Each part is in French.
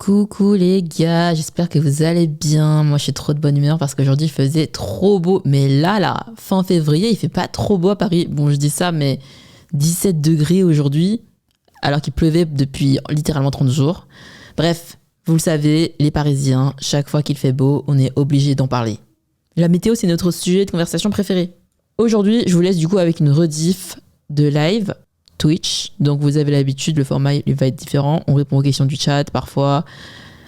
Coucou les gars, j'espère que vous allez bien. Moi je suis trop de bonne humeur parce qu'aujourd'hui il faisait trop beau. Mais là, fin février, il fait pas trop beau à Paris. Bon, je dis ça, mais 17 degrés aujourd'hui, alors qu'il pleuvait depuis littéralement 30 jours. Bref, vous le savez, les Parisiens, chaque fois qu'il fait beau, on est obligé d'en parler. La météo, c'est notre sujet de conversation préféré. Aujourd'hui, je vous laisse du coup avec une rediff de live Twitch. Donc vous avez l'habitude, le format il va être différent. On répond aux questions du chat parfois,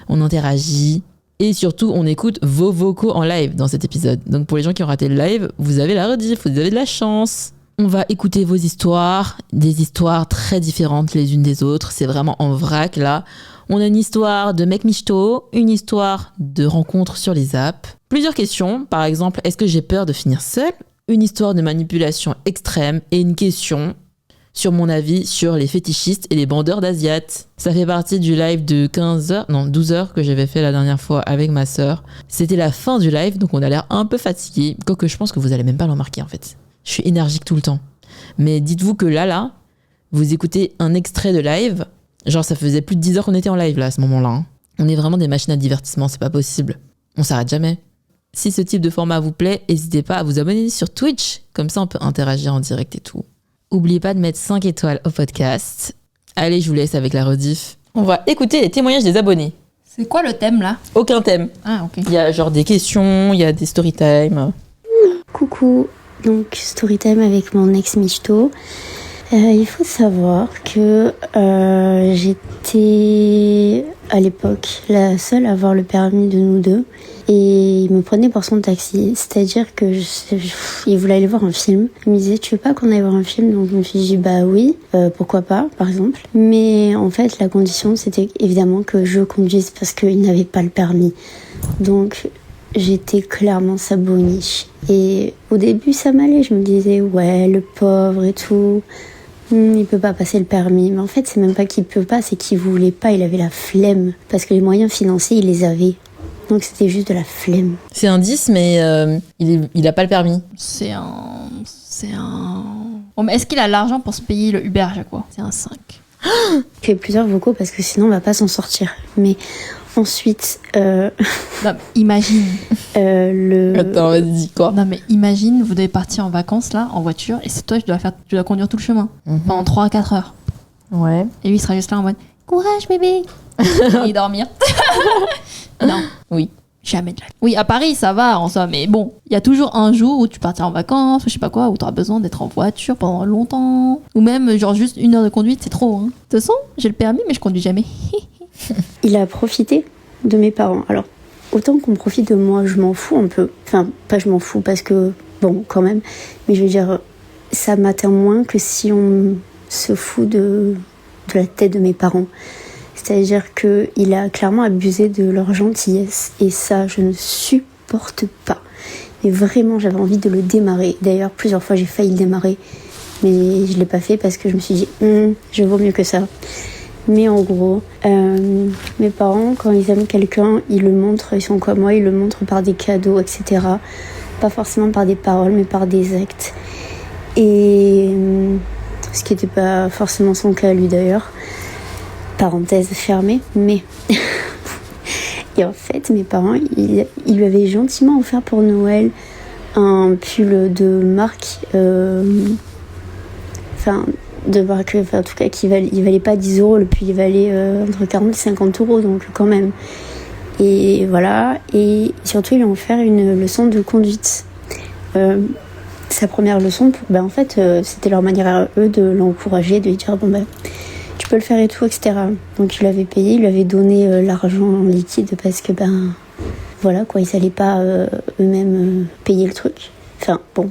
on interagit et surtout on écoute vos vocaux en live dans cet épisode. Donc pour les gens qui ont raté le live, vous avez la rediff, vous avez de la chance. On va écouter vos histoires, des histoires très différentes les unes des autres. C'est vraiment en vrac là. On a une histoire de mec michto, une histoire de rencontre sur les apps. Plusieurs questions, par exemple, est-ce que j'ai peur de finir seule ? Une histoire de manipulation extrême et une question sur mon avis sur les fétichistes et les bandeurs d'Asiates. Ça fait partie du live de 12 heures que j'avais fait la dernière fois avec ma sœur. C'était la fin du live, donc on a l'air un peu fatigué, quoique je pense que vous allez même pas le remarquer en fait. Je suis énergique tout le temps. Mais dites-vous que là, vous écoutez un extrait de live, genre ça faisait plus de 10 heures qu'on était en live là à ce moment-là. Hein. On est vraiment des machines à divertissement, c'est pas possible. On s'arrête jamais. Si ce type de format vous plaît, n'hésitez pas à vous abonner sur Twitch, comme ça on peut interagir en direct et tout. N'oubliez pas de mettre 5 étoiles au podcast. Allez, je vous laisse avec la rediff. On va écouter les témoignages des abonnés. C'est quoi le thème là ? Aucun thème. Ah ok. Il y a genre des questions, il y a des story time. Coucou, donc story time avec mon ex Michto. Il faut savoir que j'étais à l'époque la seule à avoir le permis de nous deux. Et il me prenait pour son taxi, c'est-à-dire que il voulait aller voir un film. Il me disait, tu veux pas qu'on aille voir un film ? Donc je me suis dit, bah oui, pourquoi pas, par exemple. Mais en fait, la condition, c'était évidemment que je conduise parce qu'il n'avait pas le permis. Donc j'étais clairement sa boniche. Et au début, ça m'allait, je me disais, ouais, le pauvre et tout, il peut pas passer le permis. Mais en fait, c'est même pas qu'il peut pas, c'est qu'il voulait pas, il avait la flemme. Parce que les moyens financiers, il les avait. Donc c'était juste de la flemme. C'est un 10, mais il a pas le permis. C'est un... Bon, mais est-ce qu'il a l'argent pour se payer le Uber à chaque fois ? C'est un 5. Je fais plusieurs vocaux parce que sinon on va pas s'en sortir. Mais ensuite... Non, mais imagine. Attends, vas-y, dis quoi ? Non mais imagine, vous devez partir en vacances là, en voiture, et c'est toi qui dois conduire tout le chemin. Pendant 3 à 4 heures. Ouais. Et lui il sera juste là en mode « Courage bébé !» Et dormir. Non. Oui. Jamais de la... Oui, à Paris, ça va en soi, mais bon, il y a toujours un jour où tu partiras en vacances, ou je sais pas quoi, où tu auras besoin d'être en voiture pendant longtemps. Ou même, genre, juste 1 heure de conduite, c'est trop. Hein. De toute façon, j'ai le permis, mais je conduis jamais. Il a profité de mes parents. Alors, autant qu'on profite de moi, je m'en fous un peu. Enfin, pas je m'en fous, parce que, bon, quand même. Mais je veux dire, ça m'atteint moins que si on se fout de la tête de mes parents. C'est-à-dire qu'il a clairement abusé de leur gentillesse. Et ça, je ne supporte pas. Mais vraiment, j'avais envie de le démarrer. D'ailleurs, plusieurs fois, j'ai failli le démarrer. Mais je ne l'ai pas fait parce que je me suis dit, je vaux mieux que ça. Mais en gros, mes parents, quand ils aiment quelqu'un, ils le montrent, ils sont comme moi, ils le montrent par des cadeaux, etc. Pas forcément par des paroles, mais par des actes. Et ce qui n'était pas forcément son cas, lui, d'ailleurs. Parenthèse fermée, mais... Et en fait, mes parents, ils lui avaient gentiment offert pour Noël un pull de marque... de marque, en tout cas, il valait pas 10 €, le pull il valait entre 40 et 50 €, donc quand même. Et voilà, et surtout, ils lui ont offert une leçon de conduite. Sa première leçon, en fait, c'était leur manière à eux de l'encourager, de lui dire, tu peux le faire et tout, etc. Donc il l'avait payé, il lui avait donné l'argent en liquide parce que voilà quoi, ils n'allaient pas eux-mêmes payer le truc. Enfin bon,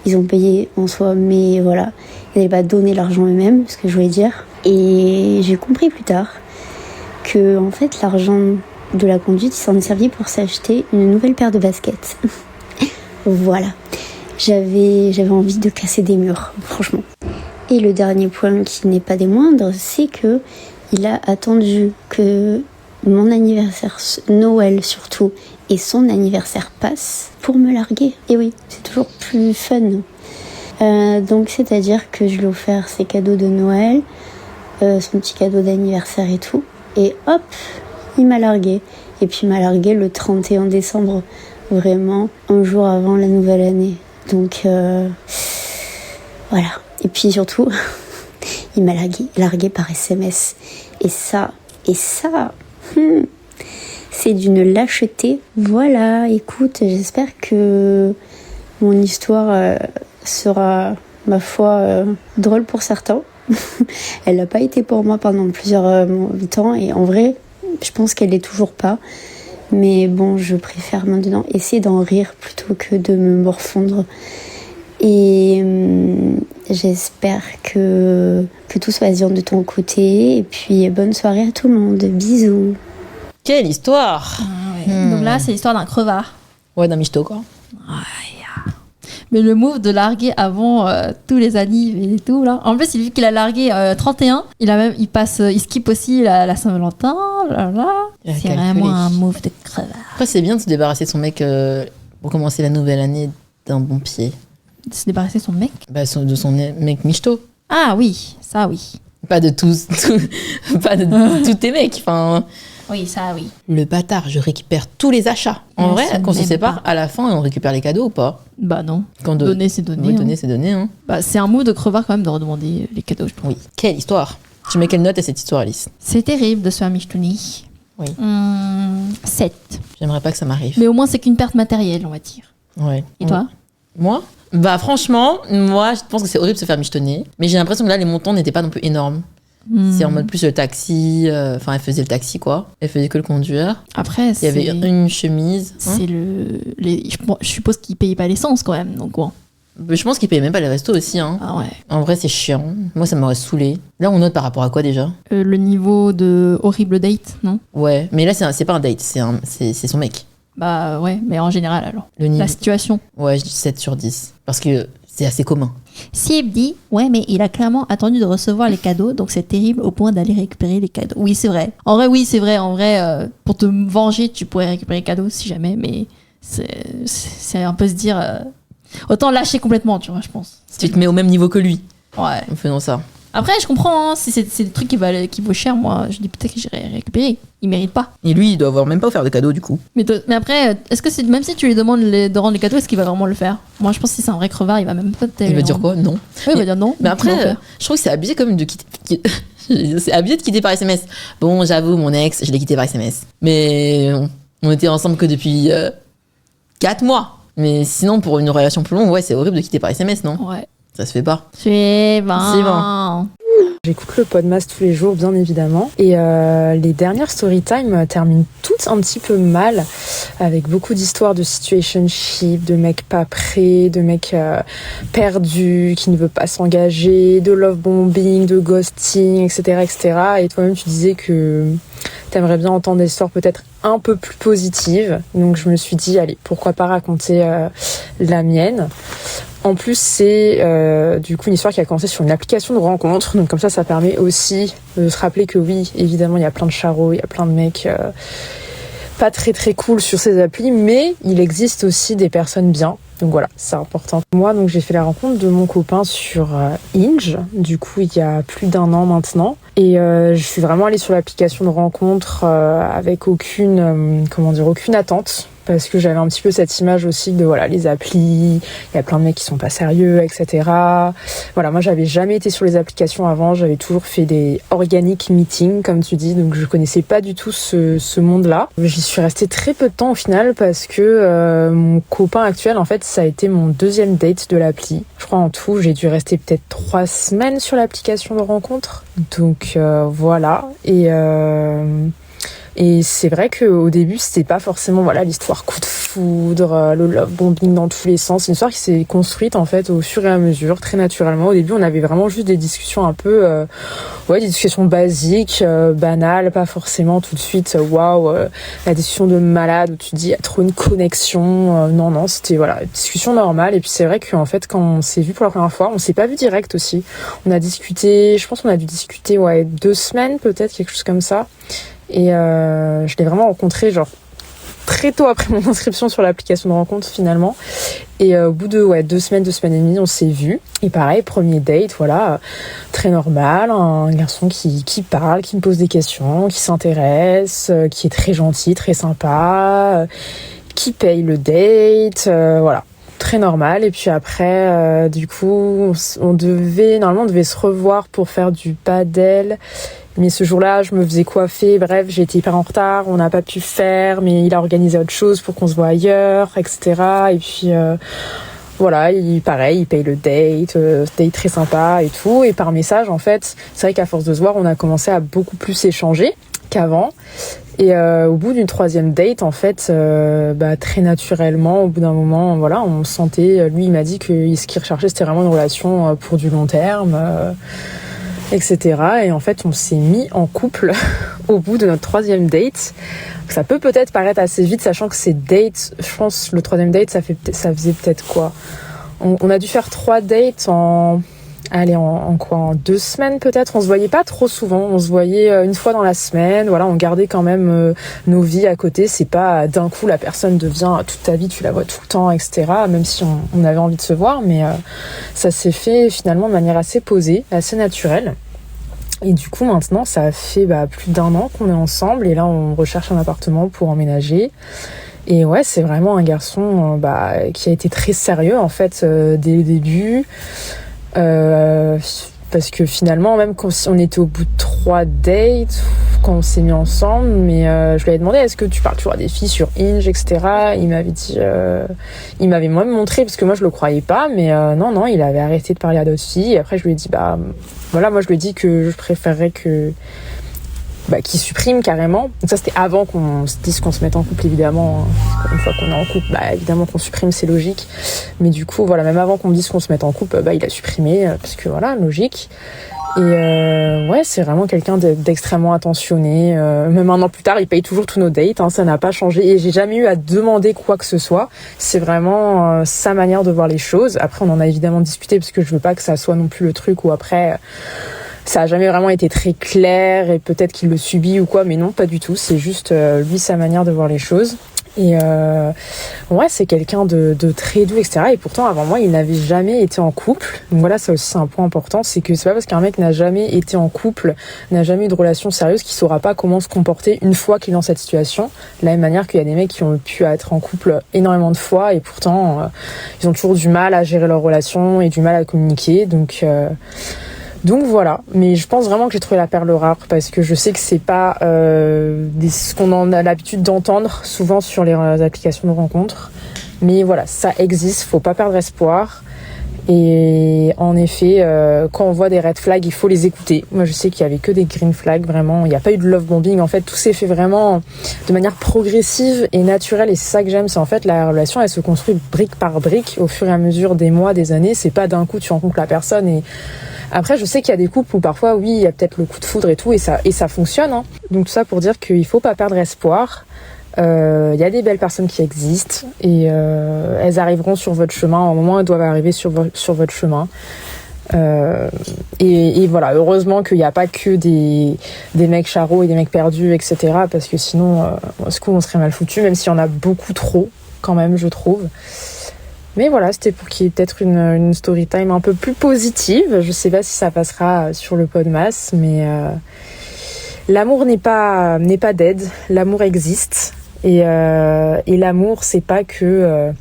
ils ont payé en soi, mais voilà, ils n'allaient pas donner l'argent eux-mêmes, ce que je voulais dire. Et j'ai compris plus tard que en fait l'argent de la conduite, il s'en est servi pour s'acheter une nouvelle paire de baskets. Voilà, j'avais envie de casser des murs, franchement. Et le dernier point qui n'est pas des moindres, c'est que il a attendu que mon anniversaire, Noël surtout, et son anniversaire passent pour me larguer. Et oui, c'est toujours plus fun. Donc c'est-à-dire que je lui ai offert ses cadeaux de Noël, son petit cadeau d'anniversaire et tout. Et hop, il m'a largué. Et puis il m'a largué le 31 décembre, vraiment, un jour avant la nouvelle année. Donc voilà. Et puis surtout, il m'a largué par SMS. Et ça, c'est d'une lâcheté. Voilà, écoute, j'espère que mon histoire sera, ma foi, drôle pour certains. Elle n'a pas été pour moi pendant plusieurs temps et en vrai, je pense qu'elle l'est toujours pas. Mais bon, je préfère maintenant essayer d'en rire plutôt que de me morfondre. Et j'espère que tout se passe bien de ton côté. Et puis bonne soirée à tout le monde. Bisous. Quelle histoire! Donc là, c'est l'histoire d'un crevard. Ouais, d'un michto, quoi. Mais le move de larguer avant tous les annives et tout là. En plus, vu qu'il a largué 31, il skip aussi la Saint-Valentin. C'est vraiment un move de crevard. Après, c'est bien de se débarrasser de son mec pour commencer la nouvelle année d'un bon pied. De se débarrasser de son mec? De son mec michto. Ah oui, ça oui. Pas de tous tes mecs. Enfin. Oui, ça oui. Le bâtard, je récupère tous les achats. En vrai, quand on se sépare, à la fin, on récupère les cadeaux ou pas? Bah non. Donner, c'est donner. Oui, donner, c'est donner. Hein. Bah, c'est un move de crevard quand même de redemander les cadeaux, je trouve. Oui. Quelle histoire! Tu mets quelle note à cette histoire, Alice? C'est terrible de se faire michtonner. Oui. 7. J'aimerais pas que ça m'arrive. Mais au moins, c'est qu'une perte matérielle, on va dire. Ouais. Et toi? Moi? Bah franchement, moi, je pense que c'est horrible de se faire michtonner. Mais j'ai l'impression que là, les montants n'étaient pas non plus énormes. C'est en mode plus le taxi, enfin elle faisait le taxi quoi, elle faisait que le conduire. Après, il y avait une chemise. C'est je suppose qu'ils payaient pas l'essence quand même, donc bon. Je pense qu'ils payaient même pas les restos aussi. Hein. Ah ouais. En vrai c'est chiant, moi ça m'aurait saoulé. Là on note par rapport à quoi déjà? Le niveau de horrible date, non? Ouais, mais là c'est pas un date, c'est son mec. Bah ouais, mais en général alors. Le niveau... La situation. Ouais, je dis 7 sur 10, parce que c'est assez commun. Si il me dit, ouais, mais il a clairement attendu de recevoir les cadeaux, donc c'est terrible au point d'aller récupérer les cadeaux. Oui, c'est vrai. En vrai, oui, c'est vrai. En vrai, pour te venger, tu pourrais récupérer les cadeaux si jamais, mais c'est un peu se dire. Autant lâcher complètement, tu vois, je pense. Tu te mets au même niveau que lui. Ouais. En faisant ça. Après, je comprends, hein, si c'est des trucs qui vaut cher, moi, je dis peut-être que j'irai récupérer. Il mérite pas. Et lui, il doit avoir même pas offert de cadeaux du coup. Mais après, est-ce que même si tu lui demandes de rendre les cadeaux, est-ce qu'il va vraiment le faire? Moi, je pense que si c'est un vrai crevard, il va même pas te. Il va dire quoi? Non. Oui, il va dire non. Mais après, je trouve que c'est abusé quand même de quitter. C'est abusé de quitter par SMS. Bon, j'avoue, mon ex, je l'ai quitté par SMS. Mais on était ensemble que depuis 4 mois. Mais sinon, pour une relation plus longue, ouais, c'est horrible de quitter par SMS, non? Ouais. Ça se fait pas. C'est bon. J'écoute le Podmas tous les jours, bien évidemment. Et les dernières storytime terminent toutes un petit peu mal, avec beaucoup d'histoires de situationship, de mecs pas prêts, de mecs perdus, qui ne veulent pas s'engager, de love bombing, de ghosting, etc., etc. Et toi-même, tu disais que t'aimerais bien entendre des histoires peut-être un peu plus positives. Donc je me suis dit, allez, pourquoi pas raconter la mienne. En plus, c'est du coup une histoire qui a commencé sur une application de rencontre. Donc comme ça permet aussi de se rappeler que oui, évidemment, il y a plein de charros, il y a plein de mecs pas très très cool sur ces applis, mais il existe aussi des personnes bien. Donc voilà, c'est important. Moi, donc j'ai fait la rencontre de mon copain sur Hinge, du coup il y a plus d'1 an maintenant. Et je suis vraiment allée sur l'application de rencontre avec aucune attente. Parce que j'avais un petit peu cette image aussi de voilà les applis, il y a plein de mecs qui sont pas sérieux, etc. Voilà, moi j'avais jamais été sur les applications avant, j'avais toujours fait des organic meetings comme tu dis, donc je connaissais pas du tout ce monde-là. J'y suis restée très peu de temps au final parce que mon copain actuel en fait ça a été mon 2e date de l'appli. Je crois en tout j'ai dû rester peut-être 3 semaines sur l'application de rencontre. Donc voilà et c'est vrai qu'au début, c'était pas forcément voilà l'histoire coup de foudre, le love bombing dans tous les sens. C'est une histoire qui s'est construite en fait au fur et à mesure, très naturellement. Au début, on avait vraiment juste des discussions un peu, des discussions basiques, banales, pas forcément tout de suite, la discussion de malade où tu dis il y a trop une connexion. Non, c'était voilà une discussion normale. Et puis c'est vrai qu'en fait, quand on s'est vu pour la première fois, on s'est pas vu direct aussi. On a discuté, je pense qu'on a dû discuter 2 semaines peut-être, quelque chose comme ça. Et je l'ai vraiment rencontré très tôt après mon inscription sur l'application de rencontre finalement. Et au bout de 2 semaines et demie, on s'est vus. Et pareil, premier date, voilà, très normal, un garçon qui parle, qui me pose des questions, qui s'intéresse, qui est très gentil, très sympa, qui paye le date, voilà. Très normal. Et puis après, du coup, on devait se revoir pour faire du padel. Mais ce jour-là, je me faisais coiffer. Bref, j'ai été hyper en retard. On n'a pas pu faire, mais il a organisé autre chose pour qu'on se voit ailleurs, etc. Et puis, voilà, il paye le date, date très sympa et tout. Et par message, en fait, c'est vrai qu'à force de se voir, on a commencé à beaucoup plus échanger qu'avant. Et au bout d'une 3e date, en fait, très naturellement, au bout d'un moment, voilà, on sentait. Lui, il m'a dit que ce qu'il recherchait, c'était vraiment une relation pour du long terme, etc. Et en fait, on s'est mis en couple au bout de notre 3e date. Ça peut peut-être paraître assez vite, sachant que ces dates, je pense, le 3e date, ça faisait peut-être quoi ? On a dû faire 3 dates en 2 semaines peut-être. On se voyait pas trop souvent, on se voyait une fois dans la semaine. Voilà, on gardait quand même nos vies à côté. C'est pas d'un coup la personne devient toute ta vie, tu la vois tout le temps, etc. Même si on avait envie de se voir, mais ça s'est fait finalement de manière assez posée, assez naturelle. Et du coup maintenant ça fait plus d'1 an qu'on est ensemble et là on recherche un appartement pour emménager. Et ouais, c'est vraiment un garçon qui a été très sérieux en fait dès le début. Parce que finalement, même quand on était au bout de 3 dates, quand on s'est mis ensemble, mais je lui avais demandé est-ce que tu parles toujours à des filles sur Hinge, etc. Il m'avait dit, il m'avait moi montré parce que moi je le croyais pas, mais non, il avait arrêté de parler à d'autres filles. Et après je lui ai dit voilà, moi je lui ai dit que je préférerais qu'il supprime carrément. Donc ça c'était avant qu'on se dise qu'on se mette en couple évidemment. Une fois qu'on est en couple, évidemment qu'on supprime, c'est logique. Mais du coup voilà, même avant qu'on me dise qu'on se mette en couple, il a supprimé parce que voilà, logique. Et ouais, c'est vraiment quelqu'un d'extrêmement attentionné. Même 1 an plus tard, il paye toujours tous nos dates, ça n'a pas changé. Et j'ai jamais eu à demander quoi que ce soit. C'est vraiment sa manière de voir les choses. Après, on en a évidemment discuté parce que je veux pas que ça soit non plus le truc où après ça a jamais vraiment été très clair et peut-être qu'il le subit ou quoi, mais non, pas du tout. C'est juste lui, sa manière de voir les choses. Et ouais, c'est quelqu'un de très doux, etc. Et pourtant, avant moi, il n'avait jamais été en couple. Donc voilà, ça aussi, c'est un point important. C'est que c'est pas parce qu'un mec n'a jamais été en couple, n'a jamais eu de relation sérieuse, qu'il saura pas comment se comporter une fois qu'il est dans cette situation. De la même manière qu'il y a des mecs qui ont pu être en couple énormément de fois et pourtant, ils ont toujours du mal à gérer leur relation et du mal à communiquer. Donc voilà, mais je pense vraiment que j'ai trouvé la perle rare parce que je sais que c'est pas ce qu'on en a l'habitude d'entendre souvent sur les applications de rencontres. Mais voilà, ça existe, faut pas perdre espoir. Et en effet, quand on voit des red flags, il faut les écouter. Moi, je sais qu'il y avait que des green flags, vraiment. Il n'y a pas eu de love bombing. En fait, tout s'est fait vraiment de manière progressive et naturelle. Et c'est ça que j'aime. C'est en fait, la relation, elle se construit brique par brique au fur et à mesure des mois, des années. C'est pas d'un coup, tu rencontres la personne et après, je sais qu'il y a des couples où parfois, oui, il y a peut-être le coup de foudre et tout, et ça fonctionne. Donc tout ça pour dire qu'il faut pas perdre espoir. Il y a des belles personnes qui existent et elles arriveront sur votre chemin. À un moment, elles doivent arriver sur votre chemin. Et voilà, heureusement qu'il n'y a pas que des mecs charros et des mecs perdus, etc. Parce que sinon, ce coup, on serait mal foutu, même s'il y en a beaucoup trop, quand même, je trouve. Mais voilà, c'était pour qu'il y ait peut-être une story time un peu plus positive. Je sais pas si ça passera sur le Podmas, mais l'amour n'est pas dead. L'amour existe. Et l'amour, c'est pas que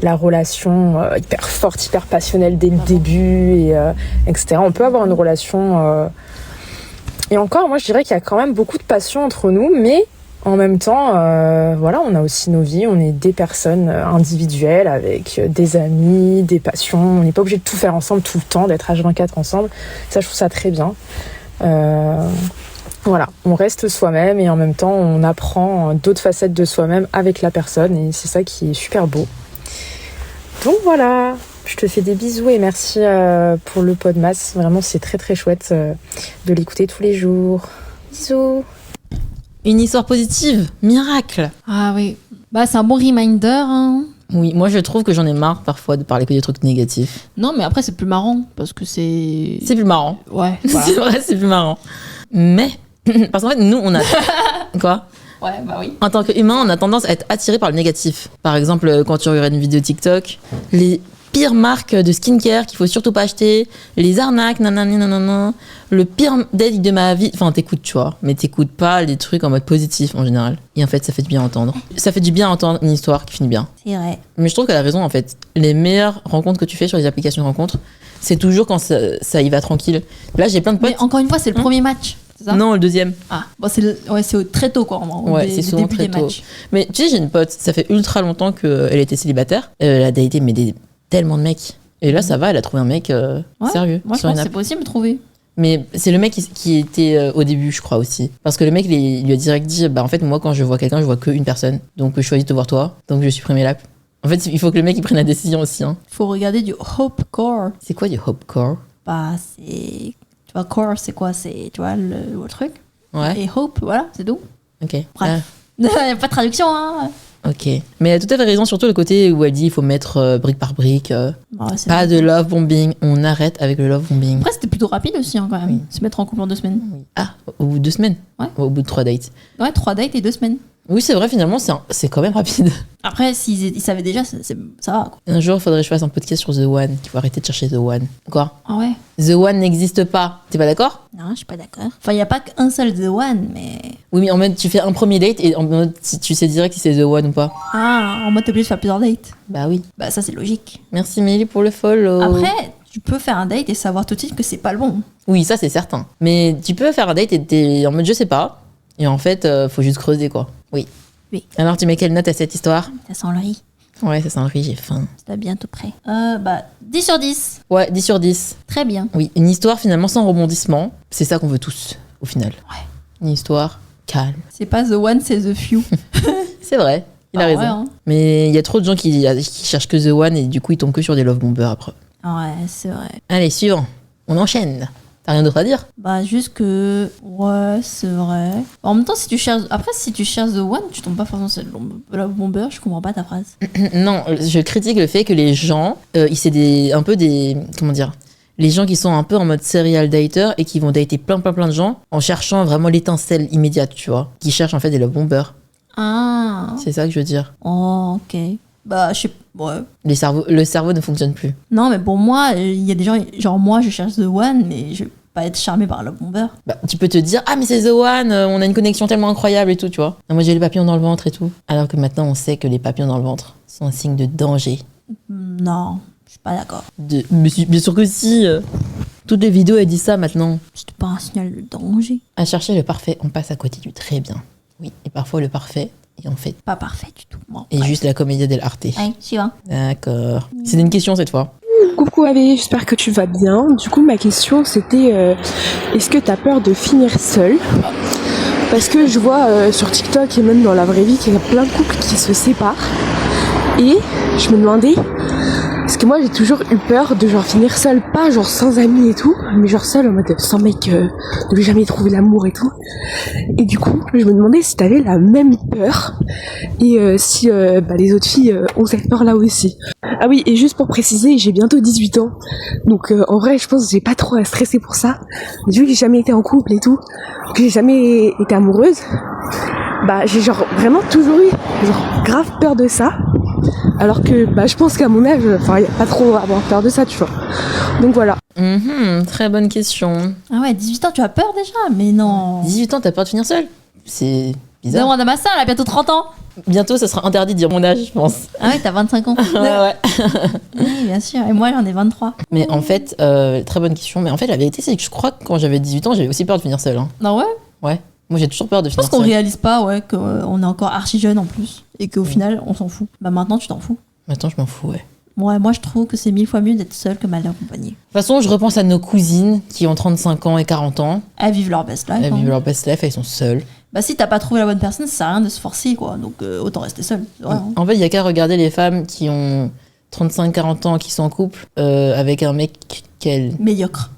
la relation hyper forte, hyper passionnelle dès le début, etc. On peut avoir une relation... Et encore, moi, je dirais qu'il y a quand même beaucoup de passion entre nous, mais... En même temps, voilà, on a aussi nos vies, on est des personnes individuelles avec des amis, des passions. On n'est pas obligé de tout faire ensemble tout le temps, d'être H24 ensemble. Ça, je trouve ça très bien. Voilà, on reste soi-même et en même temps, on apprend d'autres facettes de soi-même avec la personne et c'est ça qui est super beau. Donc voilà, je te fais des bisous et merci pour le Podmas. Vraiment, c'est très très chouette de l'écouter tous les jours. Bisous. Une histoire positive, miracle. Ah oui, c'est un bon reminder. Oui, moi je trouve que j'en ai marre parfois de parler que des trucs négatifs. Non, mais après c'est plus marrant parce que c'est plus marrant. Ouais, voilà. C'est vrai, c'est plus marrant. Mais parce qu'en fait nous on a quoi ? Ouais, bah oui. En tant qu'humain, on a tendance à être attiré par le négatif. Par exemple, quand tu regardes une vidéo TikTok, les pires marques de skincare qu'il faut surtout pas acheter, les arnaques, nanani, nanana, le pire date de ma vie. Enfin, t'écoutes, tu vois, mais t'écoutes pas les trucs en mode positif en général. Et en fait, ça fait du bien à entendre. Ça fait du bien à entendre une histoire qui finit bien. C'est vrai. Mais je trouve qu'elle a raison, en fait. Les meilleures rencontres que tu fais sur les applications de rencontres, c'est toujours quand ça y va tranquille. Là, j'ai plein de potes. Mais encore une fois, c'est le premier match. C'est ça Non, le deuxième. Ah, bon, c'est très tôt, quoi. Ouais, c'est souvent très tôt. Matchs. Mais tu sais, j'ai une pote, ça fait ultra longtemps qu'elle était célibataire. Elle a daté tellement de mecs. Et là, ça va, elle a trouvé un mec sérieux. Moi, je pense que c'est possible de trouver. Mais c'est le mec qui était au début, je crois aussi. Parce que le mec, il lui a direct dit, bah en fait, moi, quand je vois quelqu'un, je vois qu'une personne. Donc, je choisis de te voir toi. Donc, je supprime l'app. En fait, il faut que le mec, il prenne la décision aussi. Hein. Faut regarder du Hopecore. C'est quoi du Hopecore? Bah, c'est... Tu vois, core, c'est quoi? C'est, tu vois, le truc. Ouais. Et hope, voilà, c'est tout. Ok. Bref. Il n'y a pas de traduction, hein. Ok. Mais elle a tout à fait raison, surtout le côté où elle dit il faut mettre brique par brique. Ouais, Pas de love bombing. On arrête avec le love bombing. Après, c'était plutôt rapide aussi, hein, quand même. Oui. Se mettre en couple en 2 semaines. Oui. Ah, au bout de 2 semaines? Ouais. Au bout de 3 dates. Ouais, 3 dates et 2 semaines. Oui, c'est vrai, finalement, c'est quand même rapide. Après, s'ils savaient déjà, ça va, quoi. Un jour, il faudrait que je fasse un podcast sur The One, qu'il faut arrêter de chercher The One. Quoi? Ah ouais? The One n'existe pas. T'es pas d'accord? Non, je suis pas d'accord. Enfin, il n'y a pas qu'un seul The One, mais... Oui, mais en mode, tu fais un premier date et en mode, tu sais direct si c'est The One ou pas. Ah, en mode, t'es obligé de faire plusieurs dates. Bah oui. Bah, ça, c'est logique. Merci Mélie pour le follow. Après, tu peux faire un date et savoir tout de suite que c'est pas le bon. Oui, ça c'est certain. Mais tu peux faire un date et t'es en mode, je sais pas. Et en fait, faut juste creuser, quoi. Oui. Oui. Alors, tu mets quelle note à cette histoire? Ça sent le riz. Ouais, ça sent le riz, j'ai faim. C'est bientôt prêt. Bah, 10 sur 10. Ouais, 10 sur 10. Très bien. Oui, une histoire finalement sans rebondissement. C'est ça qu'on veut tous, au final. Ouais. Une histoire calme. C'est pas The One, c'est The Few. C'est vrai, il a Ah raison. ouais, hein. Mais il y a trop de gens qui cherchent que The One et du coup ils tombent que sur des love bombers après. Ouais, c'est vrai. Allez, suivant. On enchaîne. T'as rien d'autre à dire? Bah, juste que... Ouais, c'est vrai. En même temps, si tu cherches The One, tu tombes pas forcément sur le bomber. Je comprends pas ta phrase. Non, je critique le fait que les gens, c'est un peu des... Comment dire? Les gens qui sont un peu en mode serial dater et qui vont dater plein de gens en cherchant vraiment l'étincelle immédiate, tu vois. Qui cherchent en fait des love bombers. Ah. C'est ça que je veux dire. Oh, ok. Bah, je sais... Ouais. Le cerveau ne fonctionne plus. Non, mais pour moi, il y a des gens... Genre, moi, je cherche The One, mais je vais pas être charmée par le bomber. Bah, tu peux te dire, ah mais c'est The One, on a une connexion tellement incroyable et tout, tu vois. Ah, moi j'ai les papillons dans le ventre et tout. Alors que maintenant on sait que les papillons dans le ventre sont un signe de danger. Non, je suis pas d'accord. Mais bien sûr que si. Toutes les vidéos elles disent ça maintenant. C'est pas un signal de danger. À chercher le parfait, on passe à côté du très bien. Oui, et parfois le parfait est en fait. Pas parfait du tout. Bon, Et juste la comédia dell'arte. Allez, suivant. D'accord. C'était une question cette fois. Coucou Avé, j'espère que tu vas bien. Du coup, ma question c'était est-ce que t'as peur de finir seule? Parce que je vois sur TikTok et même dans la vraie vie qu'il y a plein de couples qui se séparent. Et je me demandais, parce que moi j'ai toujours eu peur de genre finir seule, pas genre sans amis et tout, mais genre seule en mode sans mec, de jamais trouver l'amour et tout. Et du coup, je me demandais si t'avais la même peur et si les autres filles ont cette peur là aussi. Ah oui, et juste pour préciser, j'ai bientôt 18 ans, donc en vrai je pense que j'ai pas trop à stresser pour ça. Mais vu que j'ai jamais été en couple et tout, que j'ai jamais été amoureuse, bah j'ai genre vraiment toujours eu genre grave peur de ça. Alors que je pense qu'à mon âge, enfin y a pas trop à avoir peur de ça, tu vois. Donc voilà. Très bonne question. Ah ouais, 18 ans, tu as peur déjà? Mais non. 18 ans, t'as peur de finir seule? C'est bizarre. Demande à ma soeur, elle a bientôt 30 ans. Bientôt, ça sera interdit de dire mon âge, je pense. Ah ouais, t'as 25 ans. Ouais. Oui, bien sûr. Et moi, j'en ai 23. Mais en fait, très bonne question. Mais en fait, la vérité, c'est que je crois que quand j'avais 18 ans, j'avais aussi peur de finir seule. Hein. Non, ouais. Ouais. Moi, j'ai toujours peur de Je finir pense qu'on seule. réalise pas, ouais, qu'on est encore archi jeune en plus. Et qu'au final, on s'en fout. Bah maintenant, tu t'en fous. Maintenant, je m'en fous, ouais. Ouais, moi, je trouve que c'est 1000 fois mieux d'être seule que mal accompagnée. De toute façon, je repense à nos cousines qui ont 35 ans et 40 ans. Elles vivent leur best life. Elles hein. vivent leur best life, elles sont seules. Bah si t'as pas trouvé la bonne personne, ça sert à rien de se forcer, quoi. Donc autant rester seule. C'est vrai, hein. En fait, il y a qu'à regarder les femmes qui ont 35-40 ans, qui sont en couple, avec un mec Médiocre.